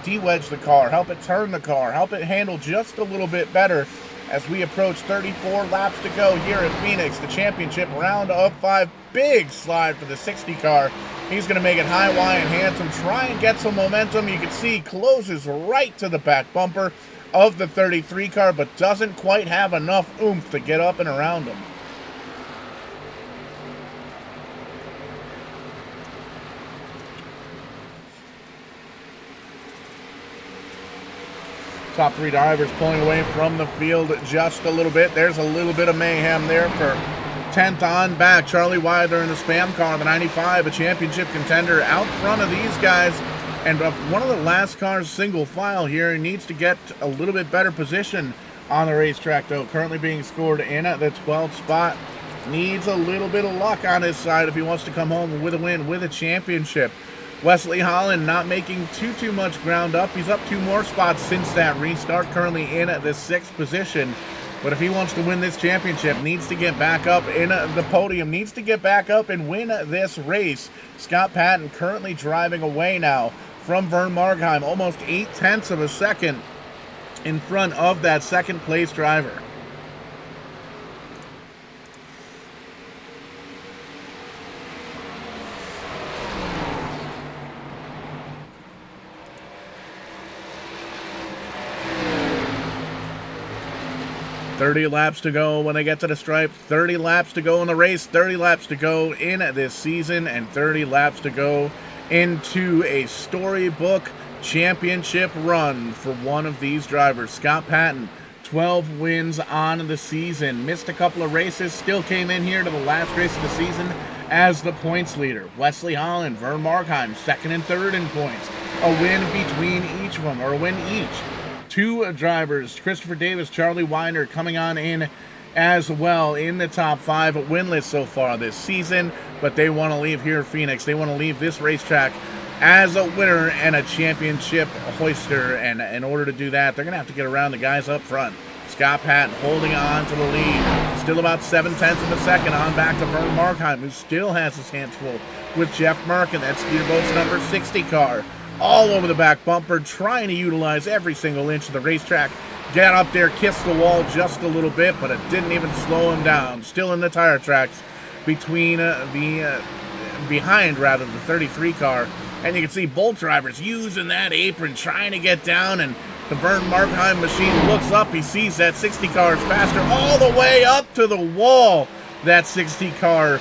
de-wedge the car, help it turn the car, help it handle just a little bit better as we approach 34 laps to go here at Phoenix, the championship round of 5. Big slide for the 60 car. He's going to make it high, wide, and handsome, try and get some momentum. You can see closes right to the back bumper of the 33 car, but doesn't quite have enough oomph to get up and around him. Top 3 drivers pulling away from the field just a little bit. There's a little bit of mayhem there for 10th on back. Charlie Wilder in the Spam car, the 95, a championship contender out front of these guys. And one of the last cars single file here. He needs to get a little bit better position on the racetrack, though. Currently being scored in at the 12th spot. Needs a little bit of luck on his side if he wants to come home with a win, with a championship. Wesley Holland not making too much ground up. He's up 2 more spots since that restart. Currently in at the 6th position. But if he wants to win this championship, needs to get back up in the podium, needs to get back up and win this race. Scott Patton currently driving away now from Vern Markheim, almost 0.8 of a second in front of that second place driver. "30 laps to go when they get to the stripe, 30 laps to go in the race, 30 laps to go in this season, and 30 laps to go into a storybook championship run for one of these drivers." Scott Patton, 12 wins on the season. Missed a couple of races, still came in here to the last race of the season as the points leader. Wesley Holland, Vern Markheim, second and third in points. A win between each of them, or a win each. Two drivers, Christopher Davis, Charlie Winder, coming on in as well in the top 5, winless so far this season, but they want to leave here at Phoenix. They want to leave this racetrack as a winner and a championship hoister, and in order to do that, they're going to have to get around the guys up front. Scott Patton holding on to the lead, still about 0.7 of a second on back to Vern Markheim, who still has his hands full with Jeff Merck and that Speedboat's number 60 car. All over the back bumper, trying to utilize every single inch of the racetrack. Get up there, kiss the wall just a little bit, but it didn't even slow him down. Still in the tire tracks behind the 33 car. And you can see both drivers using that apron, trying to get down, and the Vern Markheim machine looks up. He sees that 60 car is faster all the way up to the wall. That 60 car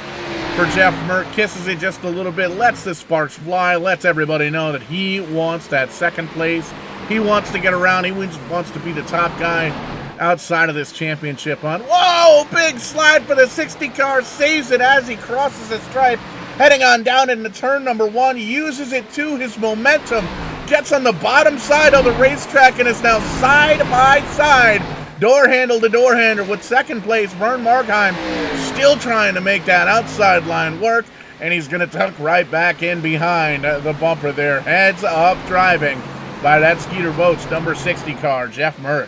for Jeff Merck, kisses it just a little bit, lets the sparks fly, lets everybody know that he wants that second place. He wants to get around. He wants to be the top guy outside of this championship hunt. Whoa, big slide for the 60 car, saves it as he crosses the stripe, heading on down into turn number 1, uses it to his momentum, gets on the bottom side of the racetrack, and is now side by side, door handle to door handle with second place Vern Markheim, still trying to make that outside line work, and he's going to tuck right back in behind the bumper there. Heads up driving by that Skeeter Boats number 60 car, Jeff Merck.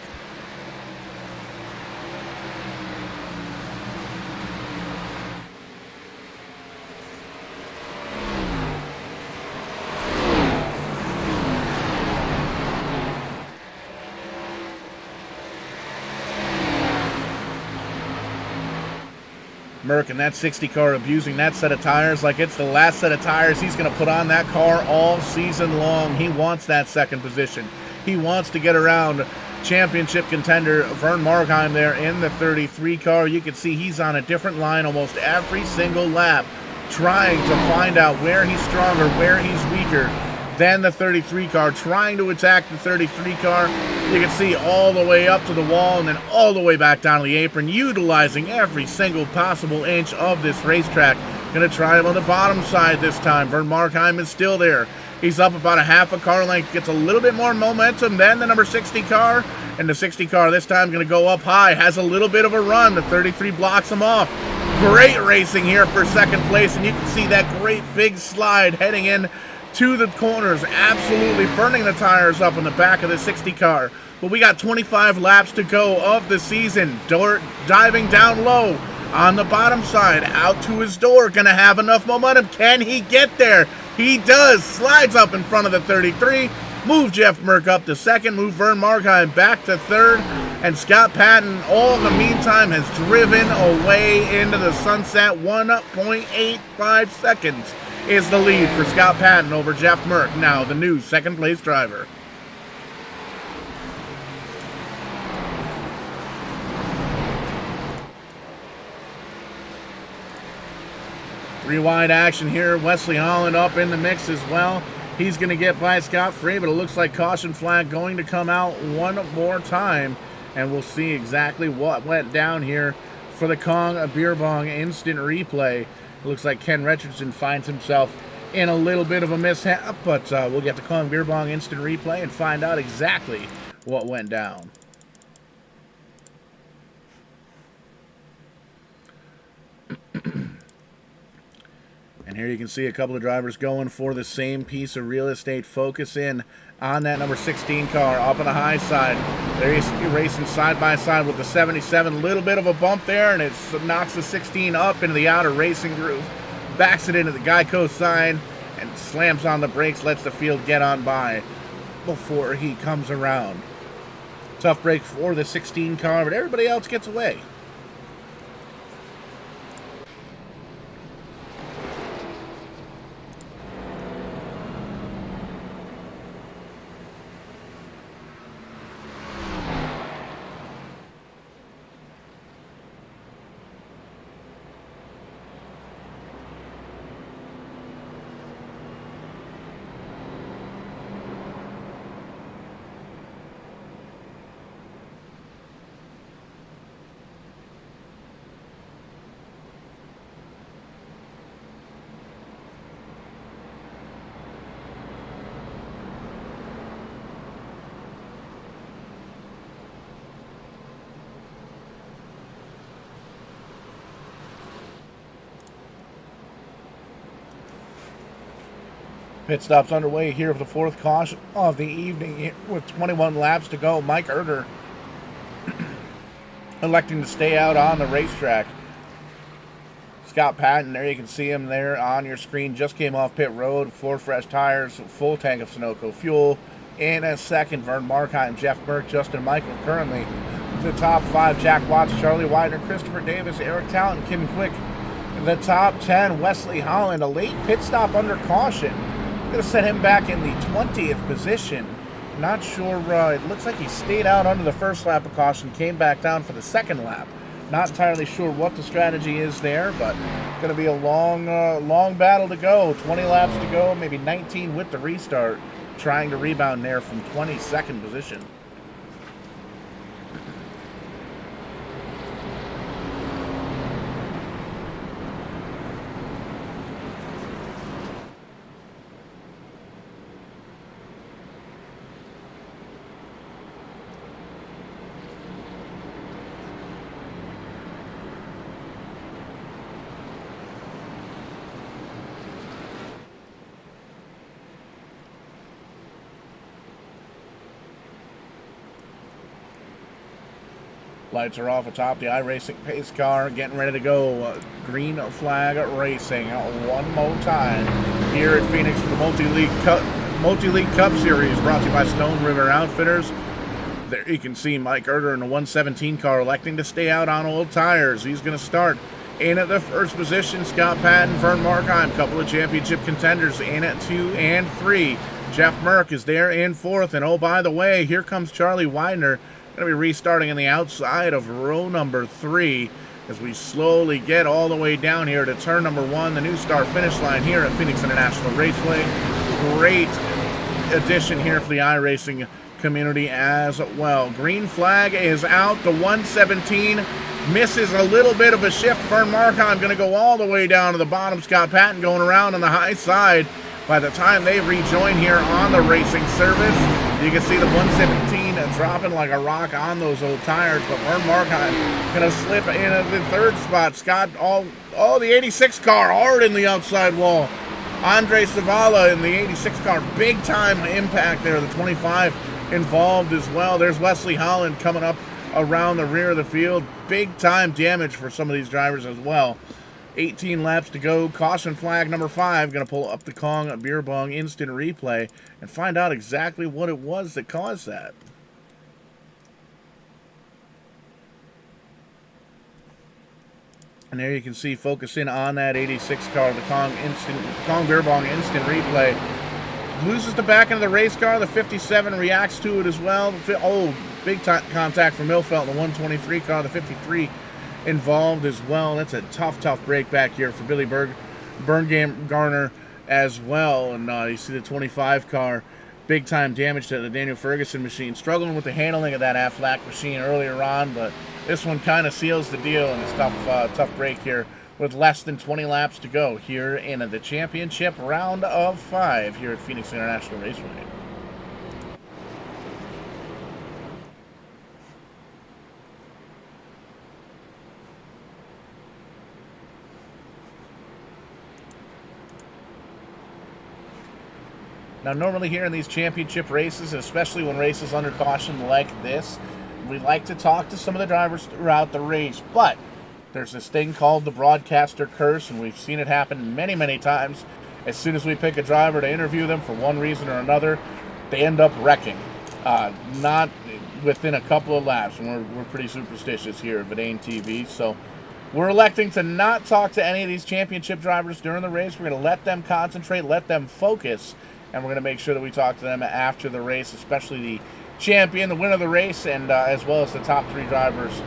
Merck and that 60 car abusing that set of tires like it's the last set of tires he's going to put on that car all season long. He wants that second position. He wants to get around championship contender Vern Markheim there in the 33 car. You can see he's on a different line almost every single lap, trying to find out where he's stronger, where he's weaker than the 33 car, trying to attack the 33 car. You can see all the way up to the wall and then all the way back down to the apron, utilizing every single possible inch of this racetrack. Going to try him on the bottom side this time. Vern Markheim is still there. He's up about a half a car length, gets a little bit more momentum than the number 60 car, and the 60 car this time going to go up high, has a little bit of a run. The 33 blocks him off. Great racing here for second place, and you can see that great big slide heading in to the corners, absolutely burning the tires up in the back of the 60 car. But we got 25 laps to go of the season. Diving down low on the bottom side, out to his door, gonna have enough momentum. Can he get there? He does. Slides up in front of the 33. Move Jeff Merck up to second. Move Vern Markheim back to third. And Scott Patton, all in the meantime, has driven away into the sunset. 1.85 seconds is the lead for Scott Patton over Jeff Merck, now the new second place driver. Three wide action here. Wesley Holland up in the mix as well. He's going to get by scot-free, but it looks like caution flag going to come out one more time, and we'll see exactly what went down here for the Kong Beer Bong instant replay. It looks like Ken Richardson finds himself in a little bit of a mishap, but we'll get the Kong Beer Bong instant replay and find out exactly what went down. And here you can see a couple of drivers going for the same piece of real estate. Focus in on that number 16 car up on the high side. There he's racing side by side with the 77. A little bit of a bump there, and it knocks the 16 up into the outer racing groove. Backs it into the Geico sign and slams on the brakes, lets the field get on by before he comes around. Tough break for the 16 car, but everybody else gets away. Pit stops underway here for the fourth caution of the evening with 21 laps to go. Mike Erder electing to stay out on the racetrack. Scott Patton, there you can see him there on your screen, just came off pit road, 4 fresh tires, full tank of Sunoco fuel. In a second, Vern Markheim, Jeff Burke, Justin Michael currently the top 5. Jack Watts, Charlie Widener, Christopher Davis, Eric Talent, Kim Quick. The top 10, Wesley Holland, a late pit stop under caution. Going to set him back in the 20th position. Not sure, it looks like he stayed out under the first lap of caution, came back down for the second lap. Not entirely sure what the strategy is there, but going to be a long battle to go. 20 laps to go, maybe 19 with the restart, trying to rebound there from 22nd position. Lights are off atop the iRacing pace car, getting ready to go. Green flag racing one more time here at Phoenix for the Multi-League Cup Series, brought to you by Stone River Outfitters. There you can see Mike Erder in the 117 car electing to stay out on old tires. He's going to start in at the first position. Scott Patton, Vern Markheim, couple of championship contenders in at 2 and 3. Jeff Merck is there in 4th, and oh, by the way, here comes Charlie Widener. Going to be restarting on the outside of row number 3 as we slowly get all the way down here to turn number 1, the new start finish line here at Phoenix International Raceway. Great addition here for the iRacing community as well. Green flag is out. The 117 misses a little bit of a shift. Vern Markheim going to go all the way down to the bottom. Scott Patton going around on the high side. By the time they rejoin here on the racing service, you can see the 117 dropping like a rock on those old tires, but Vern Markheim going to slip in at the 3rd spot. Scott, the 86 car hard in the outside wall. Andre Savala in the 86 car, big time impact there. The 25 involved as well. There's Wesley Holland coming up around the rear of the field. Big time damage for some of these drivers as well. 18 laps to go. Caution flag number 5. Going to pull up the Kong Beer Bong instant replay and find out exactly what it was that caused that. And there you can see, focus in on that 86 car, the Kong Beer Bong instant replay. Loses the back end of the race car. The 57 reacts to it as well. Big contact from Milfelt in the 123 car. The 53 involved as well. That's a tough break back here for Billy Garner as well. And you see the 25 car, big time damage to the Daniel Ferguson machine. Struggling with the handling of that Aflac machine earlier on, but this one kind of seals the deal, and it's tough break here with less than 20 laps to go here in the championship round of 5 here at Phoenix International Raceway. Now, normally here in these championship races, especially when races under caution like this, we like to talk to some of the drivers throughout the race, but there's this thing called the broadcaster curse, and we've seen it happen many, many times. As soon as we pick a driver to interview them for one reason or another, they end up wrecking. Not within a couple of laps, and we're pretty superstitious here at Verdane TV, so we're electing to not talk to any of these championship drivers during the race. We're going to let them concentrate, let them focus, and we're going to make sure that we talk to them after the race, especially the champion, the winner of the race, and as well as the top 3 drivers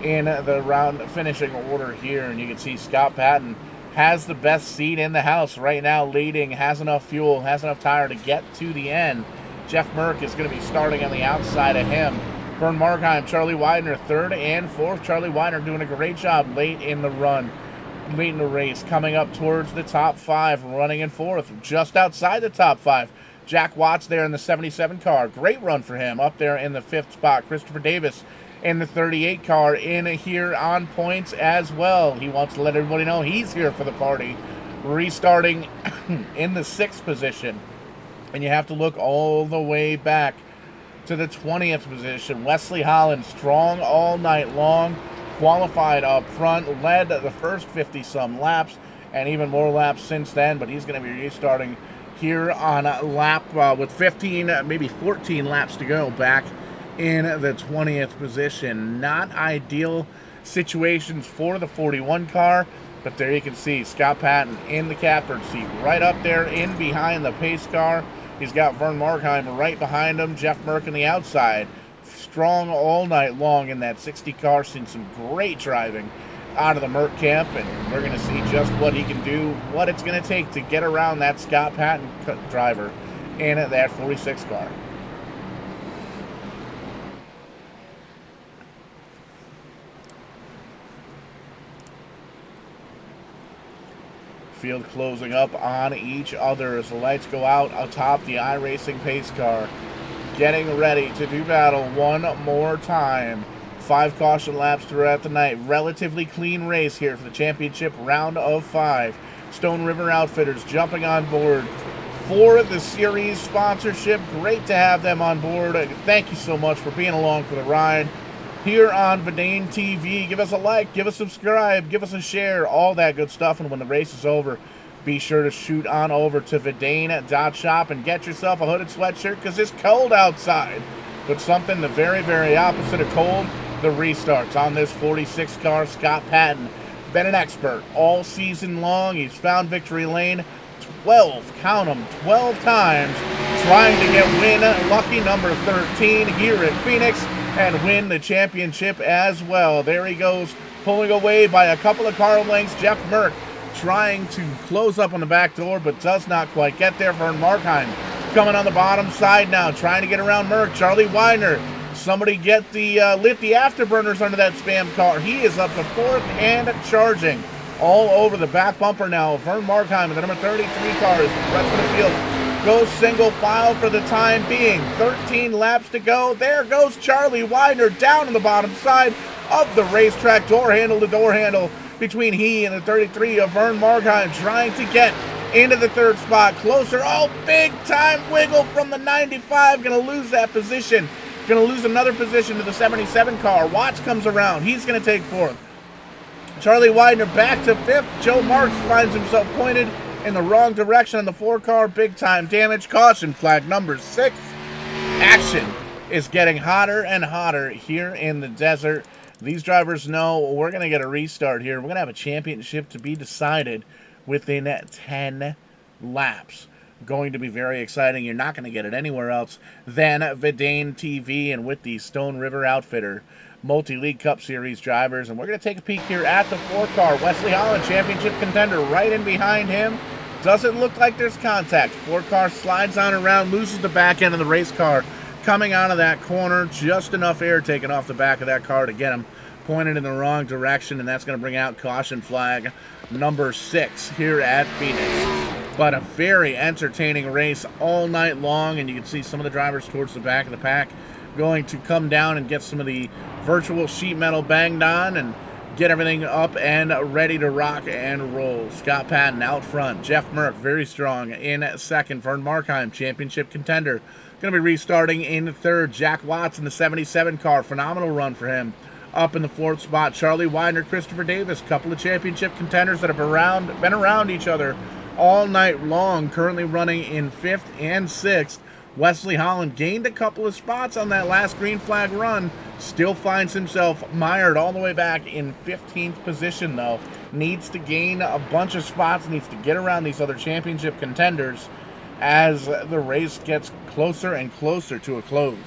in the round finishing order here. And you can see Scott Patton has the best seat in the house right now, leading, has enough fuel, has enough tire to get to the end. Jeff Merck is going to be starting on the outside of him. Vern Markheim, Charlie Widener, 3rd and 4th. Charlie Widener doing a great job late in the run, late in the race, coming up towards the top 5, running in 4th, just outside the top 5. Jack Watts there in the 77 car. Great run for him up there in the 5th spot. Christopher Davis in the 38 car in here on points as well. He wants to let everybody know he's here for the party. Restarting in the 6th position. And you have to look all the way back to the 20th position. Wesley Holland, strong all night long, qualified up front, led the first 50-some laps, and even more laps since then, but he's going to be restarting here on a lap with 15, maybe 14 laps to go back in the 20th position. Not ideal situations for the 41 car, but there you can see Scott Patton in the captain seat, right up there in behind the pace car. He's got Vern Markheim right behind him, Jeff Merck on the outside. Strong all night long in that 60 car, seen some great driving out of the Merck camp, and we're going to see just what he can do, what it's going to take to get around that Scott Patton driver in that 46 car. Field closing up on each other as the lights go out atop the iRacing pace car. Getting ready to do battle one more time. 5 caution laps throughout the night. Relatively clean race here for the championship round of 5. Stone River Outfitters jumping on board for the series sponsorship. Great to have them on board. Thank you so much for being along for the ride here on Verdane TV. Give us a like, give us a subscribe, give us a share, all that good stuff. And when the race is over, be sure to shoot on over to Verdane.shop and get yourself a hooded sweatshirt, because it's cold outside. But something the very, very opposite of cold, the restarts on this 46 car. Scott Patton, been an expert all season long. He's found victory lane 12, count them, 12 times, trying to get win lucky number 13 here at Phoenix and win the championship as well. There he goes, pulling away by a couple of car lengths. Jeff Merck trying to close up on the back door, but does not quite get there. Vern Markheim coming on the bottom side now, trying to get around Merck. Charlie Widener, somebody get the lit the afterburners under that Spam car. He is up to 4th and charging all over the back bumper now. Vern Markheim in the number 33 car is the rest of the field goes single file for the time being. 13 laps to go. There goes Charlie Widener down on the bottom side of the racetrack, door handle to door handle between he and the 33 of Vern Markheim, trying to get into the 3rd spot, closer. Oh, big time wiggle from the 95. Gonna lose that position. Gonna lose another position to the 77 car. Watts comes around. He's gonna take 4th. Charlie Widener back to 5th. Joe Marks finds himself pointed in the wrong direction on the 4 car. Big time damage. Caution flag number 6. Action is getting hotter and hotter here in the desert. These drivers know we're going to get a restart here. We're going to have a championship to be decided within 10 laps. Going to be very exciting. You're not going to get it anywhere else than Verdane TV and with the Stone River Outfitter Multi-League Cup Series drivers. And we're going to take a peek here at the 4 car. Wesley Holland, championship contender, right in behind him. Doesn't look like there's contact. 4 car slides on around, loses the back end of the race car. Coming out of that corner, just enough air taken off the back of that car to get him pointed in the wrong direction, and that's going to bring out caution flag number 6 here at Phoenix. But a very entertaining race all night long, and you can see some of the drivers towards the back of the pack going to come down and get some of the virtual sheet metal banged on and get everything up and ready to rock and roll. Scott Patton out front. Jeff Merck, very strong, in second. Vern Markheim, championship contender, going to be restarting in third. Jack Watts in the 77 car, phenomenal run for him. Up in the fourth spot, Charlie Widener, Christopher Davis, couple of championship contenders that have been around each other all night long, currently running in fifth and sixth. Wesley Holland gained a couple of spots on that last green flag run, still finds himself mired all the way back in 15th position, though. Needs to gain a bunch of spots, needs to get around these other championship contenders as the race gets closer and closer to a close.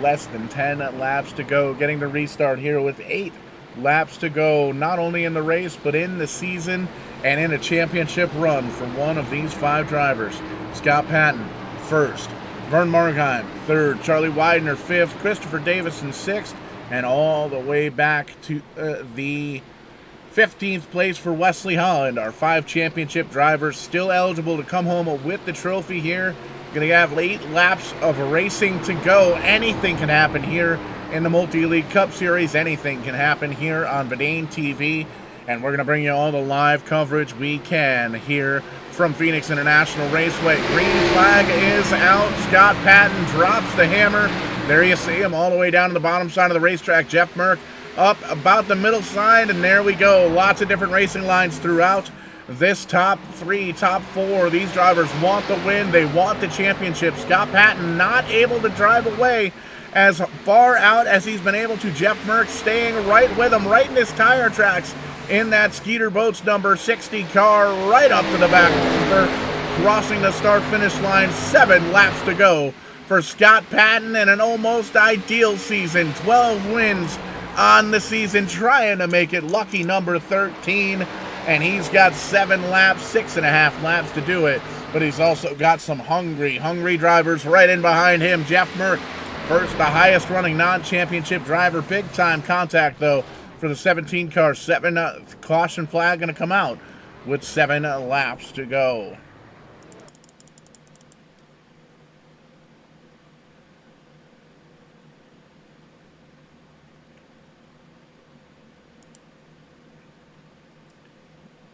Less than 10 laps to go, getting the restart here with 8 laps to go, not only in the race, but in the season and in a championship run for one of these 5 drivers. Scott Patton, first. Vern Markheim, third. Charlie Widener, fifth. Christopher Davis in sixth. And all the way back to the 15th place for Wesley Holland, our 5 championship drivers, still eligible to come home with the trophy here. Going to have 8 laps of racing to go. Anything can happen here in the Multi-League Cup Series. Anything can happen here on Verdane TV. And we're going to bring you all the live coverage we can here from Phoenix International Raceway. Green flag is out. Scott Patton drops the hammer. There you see him all the way down to the bottom side of the racetrack. Jeff Merck up about the middle side. And there we go. Lots of different racing lines throughout this top 3, top 4. These drivers want the win. They want the championship. Scott Patton not able to drive away as far out as he's been able to. Jeff Merck staying right with him, right in his tire tracks in that Skeeter Boats number 60 car, right up to the back for crossing the start-finish line. 7 laps to go for Scott Patton and an almost ideal season. 12 wins on the season, trying to make it lucky number 13. And he's got 7 laps, 6.5 laps to do it. But he's also got some hungry drivers right in behind him. Jeff Merck, first, the highest running non-championship driver. Big time contact, though, for the 17 car. 7 caution flag going to come out with 7 laps to go.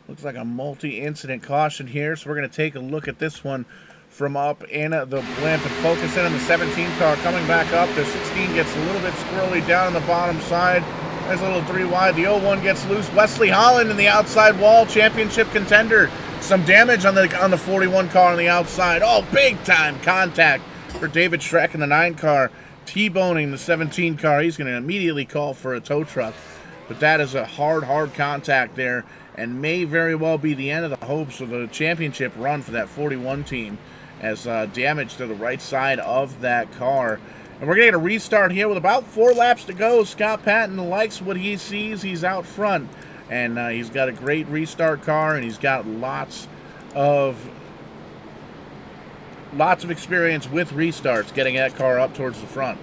Looks like a multi-incident caution here, so we're going to take a look at this one from up in the blimp and focus in on the 17 car coming back up. The 16 gets a little bit squirrely down on the bottom side. There's a little 3 wide. The 01 gets loose. Wesley Holland in the outside wall, championship contender. Some damage on the 41 car on the outside. Oh, big time contact for David Schreck in the 9 car, T-boning the 17 car. He's going to immediately call for a tow truck. But that is a hard contact there and may very well be the end of the hopes of the championship run for that 41 team, as damage to the right side of that car. And we're going to get a restart here with about 4 laps to go. Scott Patton likes what he sees. He's out front, and he's got a great restart car, and he's got lots of experience with restarts, getting that car up towards the front.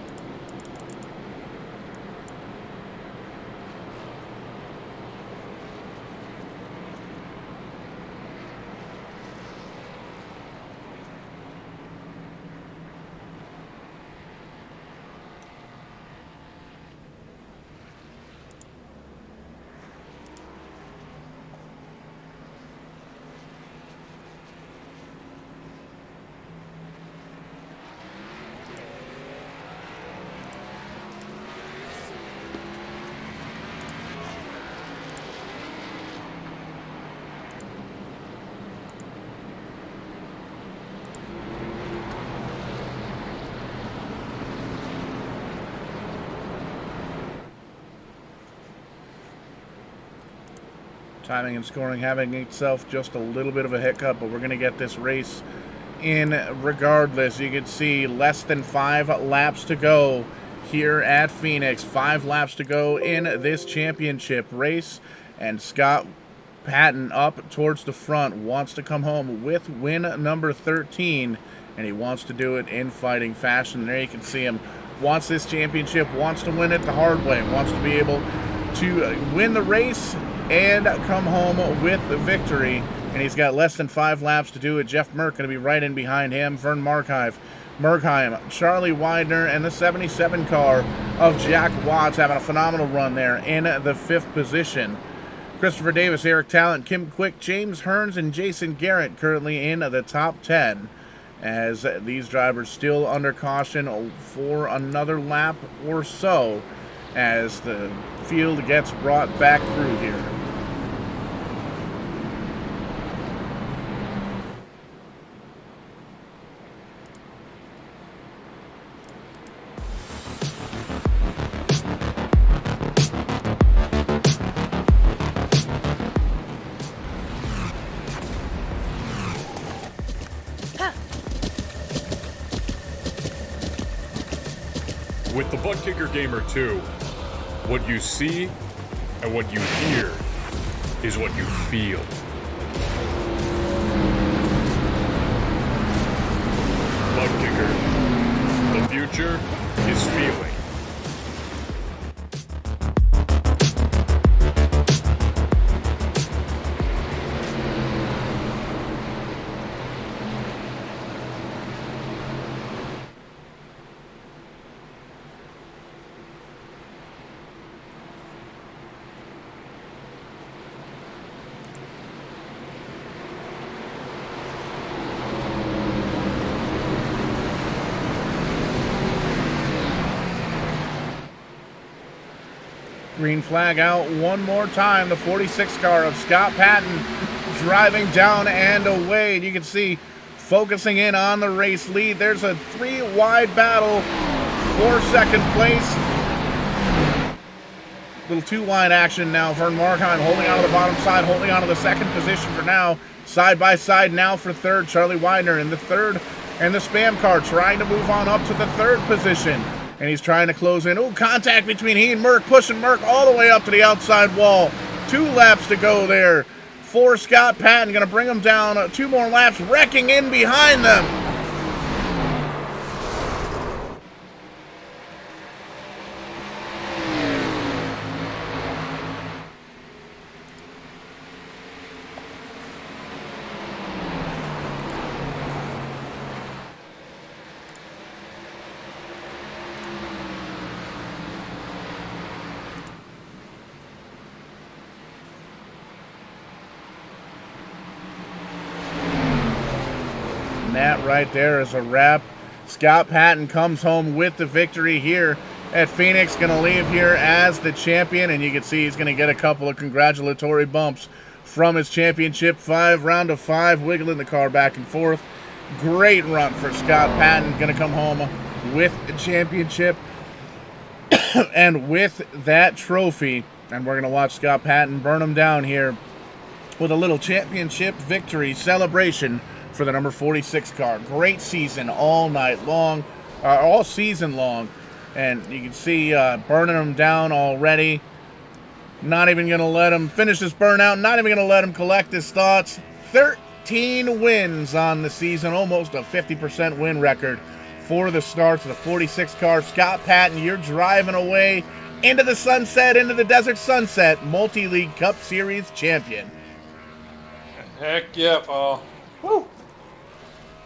Timing and scoring having itself just a little bit of a hiccup, but we're going to get this race in regardless. You can see less than 5 laps to go here at Phoenix. 5 laps to go in this championship race, and Scott Patton up towards the front wants to come home with win number 13, and he wants to do it in fighting fashion. There you can see him. Wants this championship, wants to win it the hard way, wants to be able to win the race and come home with the victory. And he's got less than 5 laps to do it. Jeff Merck going to be right in behind him. Vern Markheim, Charlie Widener, and the 77 car of Jack Watts having a phenomenal run there in the 5th position. Christopher Davis, Eric Talent, Kim Quick, James Hearns, and Jason Garrett currently in the top 10, as these drivers still under caution for another lap or so as the field gets brought back through here. With the Butt Kicker Gamer 2, what you see and what you hear is what you feel. Butt Kicker, the future is feeling. Green flag out one more time. The 46 car of Scott Patton driving down and away. And you can see, focusing in on the race lead, there's a 3-wide battle for second place. Little 2-wide action now. Vern Markheim holding on to the bottom side, holding on to the second position for now. Side by side now for third. Charlie Widener in the third, and the Spam car trying to move on up to the 3rd position. And he's trying to close in. Ooh, contact between he and Merck, pushing Merck all the way up to the outside wall. 2 laps to go there for Scott Patton. Going to bring him down 2 more laps, wrecking in behind them. And that right there is a wrap. Scott Patton comes home with the victory here at Phoenix. Going to leave here as the champion, and you can see he's going to get a couple of congratulatory bumps from his championship round of 5, wiggling the car back and forth. Great run for Scott Patton. Going to come home with the championship and with that trophy. And we're going to watch Scott Patton burn him down here with a little championship victory celebration for the number 46 car. Great season all night long, all season long. And you can see burning them down already. Not even going to let him finish this burnout. Not even going to let him collect his thoughts. 13 wins on the season. Almost a 50% win record for the starts of the 46 car. Scott Patton, you're driving away into the sunset, into the desert sunset. Multi-League Cup Series champion. Heck yeah, Paul. Woo!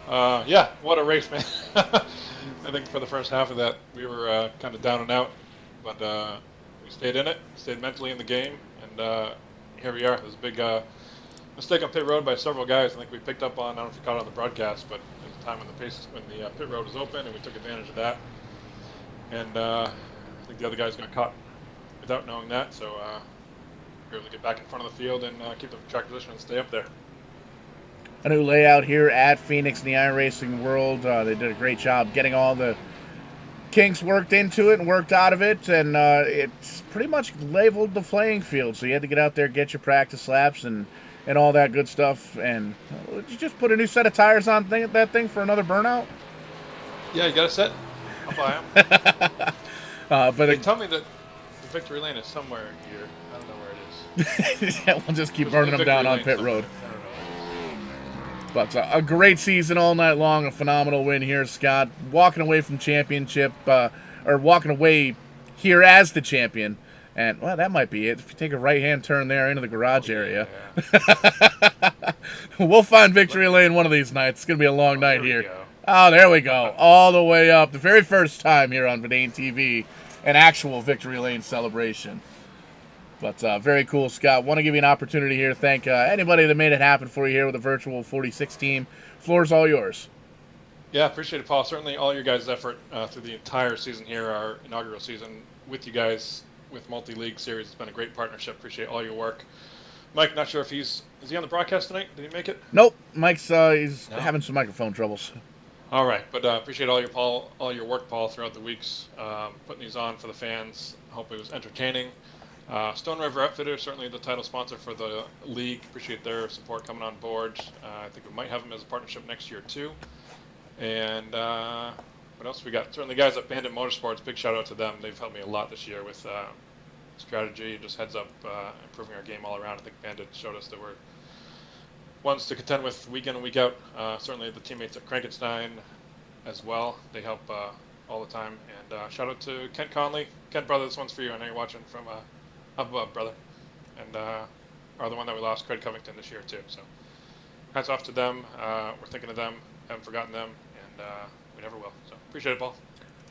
Yeah, what a race, man. I think for the first half of that, we were kind of down and out. But we stayed in it, stayed mentally in the game, and here we are. There's a big mistake on pit road by several guys. I think we picked up on, I don't know if you caught it on the broadcast, but there's a time when the pit road was open, and we took advantage of that. And I think the other guys got caught without knowing that, so we were able to get back in front of the field and keep the track position and stay up there. A new layout here at Phoenix in the iRacing world. They did a great job getting all the kinks worked into it and worked out of it, and it's pretty much leveled the playing field. So you had to get out there, get your practice laps, and all that good stuff. And did you just put a new set of tires on that thing for another burnout? Yeah, you got a set? I'll buy them. But they tell me that the victory lane is somewhere here. I don't know where it is. Yeah, we'll just keep burning them down on pit road. But a great season all night long, a phenomenal win here, Scott. Walking away from championship, or walking away here as the champion. And, well, that might be it. If you take a right-hand turn there into the garage area. Yeah. We'll find victory lane one of these nights. It's going to be a long night here. Oh, there we go. All the way up. The very first time here on Verdane TV, an actual victory lane celebration. But very cool, Scott. Want to give you an opportunity here. Thank anybody that made it happen for you here with the virtual 46 team. Floor's all yours. Yeah, appreciate it, Paul. Certainly all your guys' effort through the entire season here, our inaugural season with you guys with Multi-League Series. It's been a great partnership. Appreciate all your work. Mike, not sure if is he on the broadcast tonight? Did he make it? Nope. Mike's having some microphone troubles. All right, but appreciate all your work, Paul, throughout the weeks, putting these on for the fans. Hope it was entertaining. Stone River Outfitters, certainly the title sponsor for the league. Appreciate their support coming on board. I think we might have them as a partnership next year too. And what else we got? Certainly guys at Bandit Motorsports, big shout out to them. They've helped me a lot this year with strategy, just heads up, improving our game all around. I think Bandit showed us that we're ones to contend with week in and week out. Certainly the teammates at Crankenstein as well. They help all the time. And shout out to Kent Conley. Kent, brother, this one's for you. I know you're watching from up above, brother. And are the one that we lost, Craig Covington, this year too. So hats off to them. We're thinking of them. Haven't forgotten them. And we never will. So appreciate it, Paul.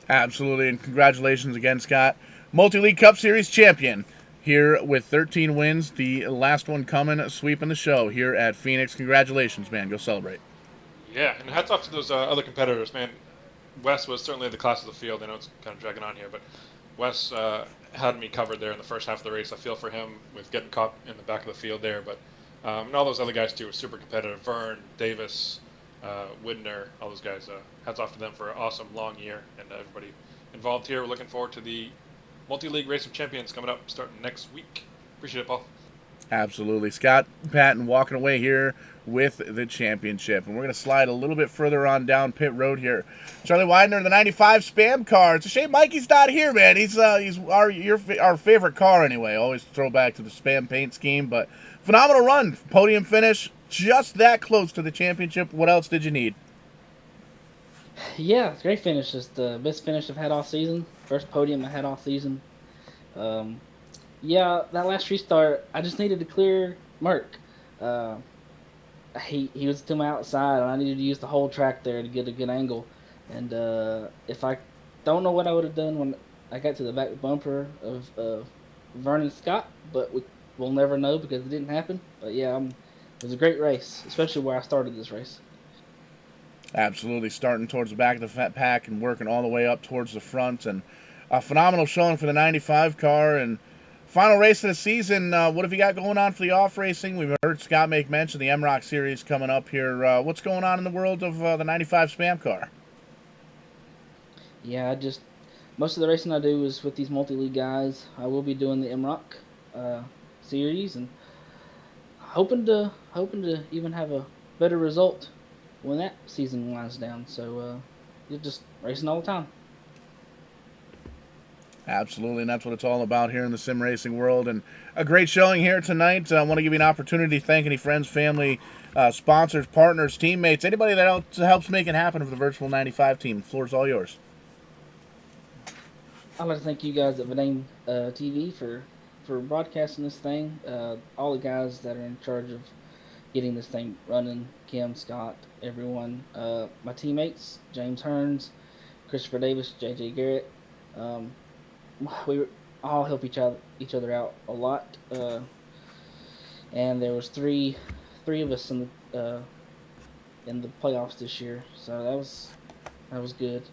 Absolutely. And congratulations again, Scott. Multi-League Cup Series champion. Here with 13 wins, the last one coming, sweeping the show here at Phoenix. Congratulations, man. Go celebrate. Yeah, and hats off to those other competitors, man. Wes was certainly the class of the field. I know it's kind of dragging on here, but Wes had me covered there in the first half of the race. I feel for him with getting caught in the back of the field there, but and all those other guys too were super competitive. Vern, Davis, Widner, all those guys. Hats off to them for an awesome long year, and everybody involved here. We're looking forward to the Multi-League Race of Champions coming up starting next week. Appreciate it, Paul. Absolutely. Scott Patton walking away here with the championship. And we're going to slide a little bit further on down pit road here. Charlie Widener, the 95 Spam car. It's a shame Mikey's not here, man. He's our favorite car anyway. Always throw back to the Spam paint scheme. But phenomenal run. Podium finish. Just that close to the championship. What else did you need? Yeah, it's a great finish. It's the best finish I've had all season. First podium I had all season. Yeah, that last restart, I just needed to clear Merck. He was to my outside, and I needed to use the whole track there to get a good angle. And if I don't know what I would have done when I got to the back bumper of Vernon Scott, but we'll never know because it didn't happen. But yeah, it was a great race, especially where I started this race. Absolutely, starting towards the back of the pack and working all the way up towards the front, and a phenomenal showing for the 95 car. And final race of the season, what have you got going on for the off racing? We've heard Scott make mention the MROC series coming up here. What's going on in the world of the 95 Spam car? Yeah, most of the racing I do is with these multi-league guys. I will be doing the MROC series, and hoping to even have a better result when that season winds down. So you're just racing all the time. Absolutely, and that's what it's all about here in the sim racing world. And a great showing here tonight. I want to give you an opportunity to thank any friends, family, sponsors, partners, teammates, anybody that helps make it happen for the Virtual 95 team. The floor's all yours. I'd like to thank you guys at Vidane TV for broadcasting this thing. All the guys that are in charge of getting this thing running, Kim, Scott, everyone. My teammates, James Hearns, Christopher Davis, JJ Garrett. We all help each other out a lot. And there was three of us in the playoffs this year, so that was good.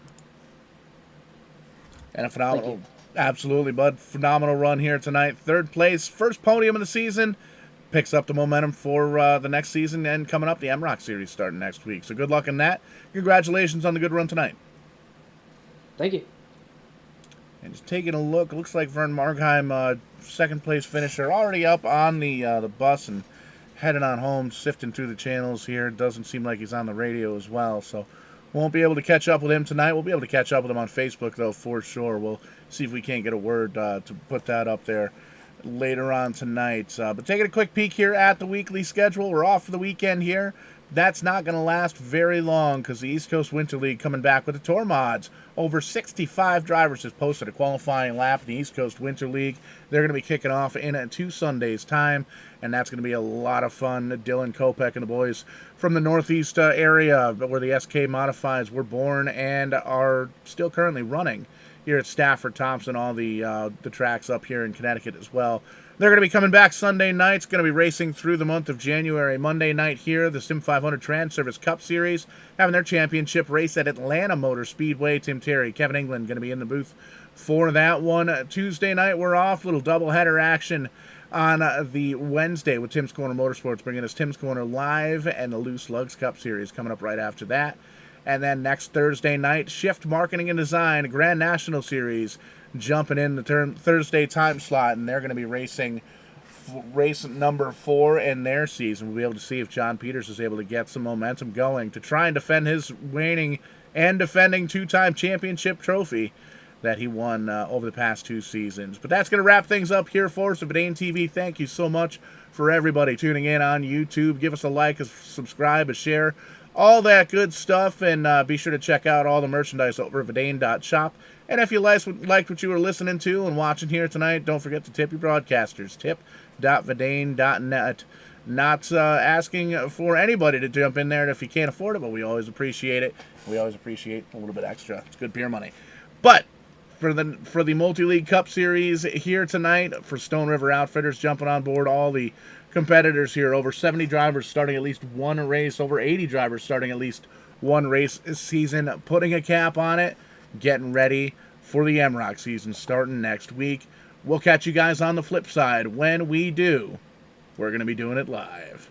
And a phenomenal, absolutely, bud, phenomenal run here tonight. Third place, first podium of the season. Picks up the momentum for the next season, and coming up, the MROC Series starting next week. So good luck in that. Congratulations on the good run tonight. Thank you. And just taking a look, it looks like Vern Markheim, second place finisher, already up on the bus and heading on home, sifting through the channels here. Doesn't seem like he's on the radio as well, so won't be able to catch up with him tonight. We'll be able to catch up with him on Facebook, though, for sure. We'll see if we can't get a word to put that up there later on tonight. But taking a quick peek here at the weekly schedule. We're off for the weekend here. That's not going to last very long because the East Coast Winter League coming back with the tour mods. Over 65 drivers have posted a qualifying lap in the East Coast Winter League. They're going to be kicking off in 2 Sundays' time, and that's going to be a lot of fun. Dylan Kopech and the boys from the Northeast area where the SK Modifieds were born and are still currently running here at Stafford, Thompson, all the tracks up here in Connecticut as well. They're going to be coming back Sunday nights, going to be racing through the month of January. Monday night here, the Sim 500 Trans Service Cup Series, having their championship race at Atlanta Motor Speedway. Tim Terry, Kevin England going to be in the booth for that one. Tuesday night, we're off. Little doubleheader action on the Wednesday with Tim's Corner Motorsports, bringing us Tim's Corner Live and the Loose Lugs Cup Series coming up right after that. And then next Thursday night, Shift Marketing and Design Grand National Series jumping in the Thursday time slot, and they're going to be racing race number 4 in their season. We'll be able to see if John Peters is able to get some momentum going to try and defend his reigning and defending 2-time championship trophy that he won over the past 2 seasons. But that's going to wrap things up here for us at Vidane TV. Thank you so much for everybody tuning in on YouTube. Give us a like, a subscribe, a share, all that good stuff, and be sure to check out all the merchandise over at Vidane.shop. And if you liked what you were listening to and watching here tonight, don't forget to tip your broadcasters. Tip.vidane.net. Not asking for anybody to jump in there if you can't afford it, but we always appreciate it. We always appreciate a little bit extra. It's good beer money. But for the Multi-League Cup Series here tonight, for Stone River Outfitters jumping on board all the competitors here, over 70 drivers starting at least one race, over 80 drivers starting at least one race this season, putting a cap on it, getting ready for the MROC season starting next week. We'll catch you guys on the flip side. When we do, we're going to be doing it live.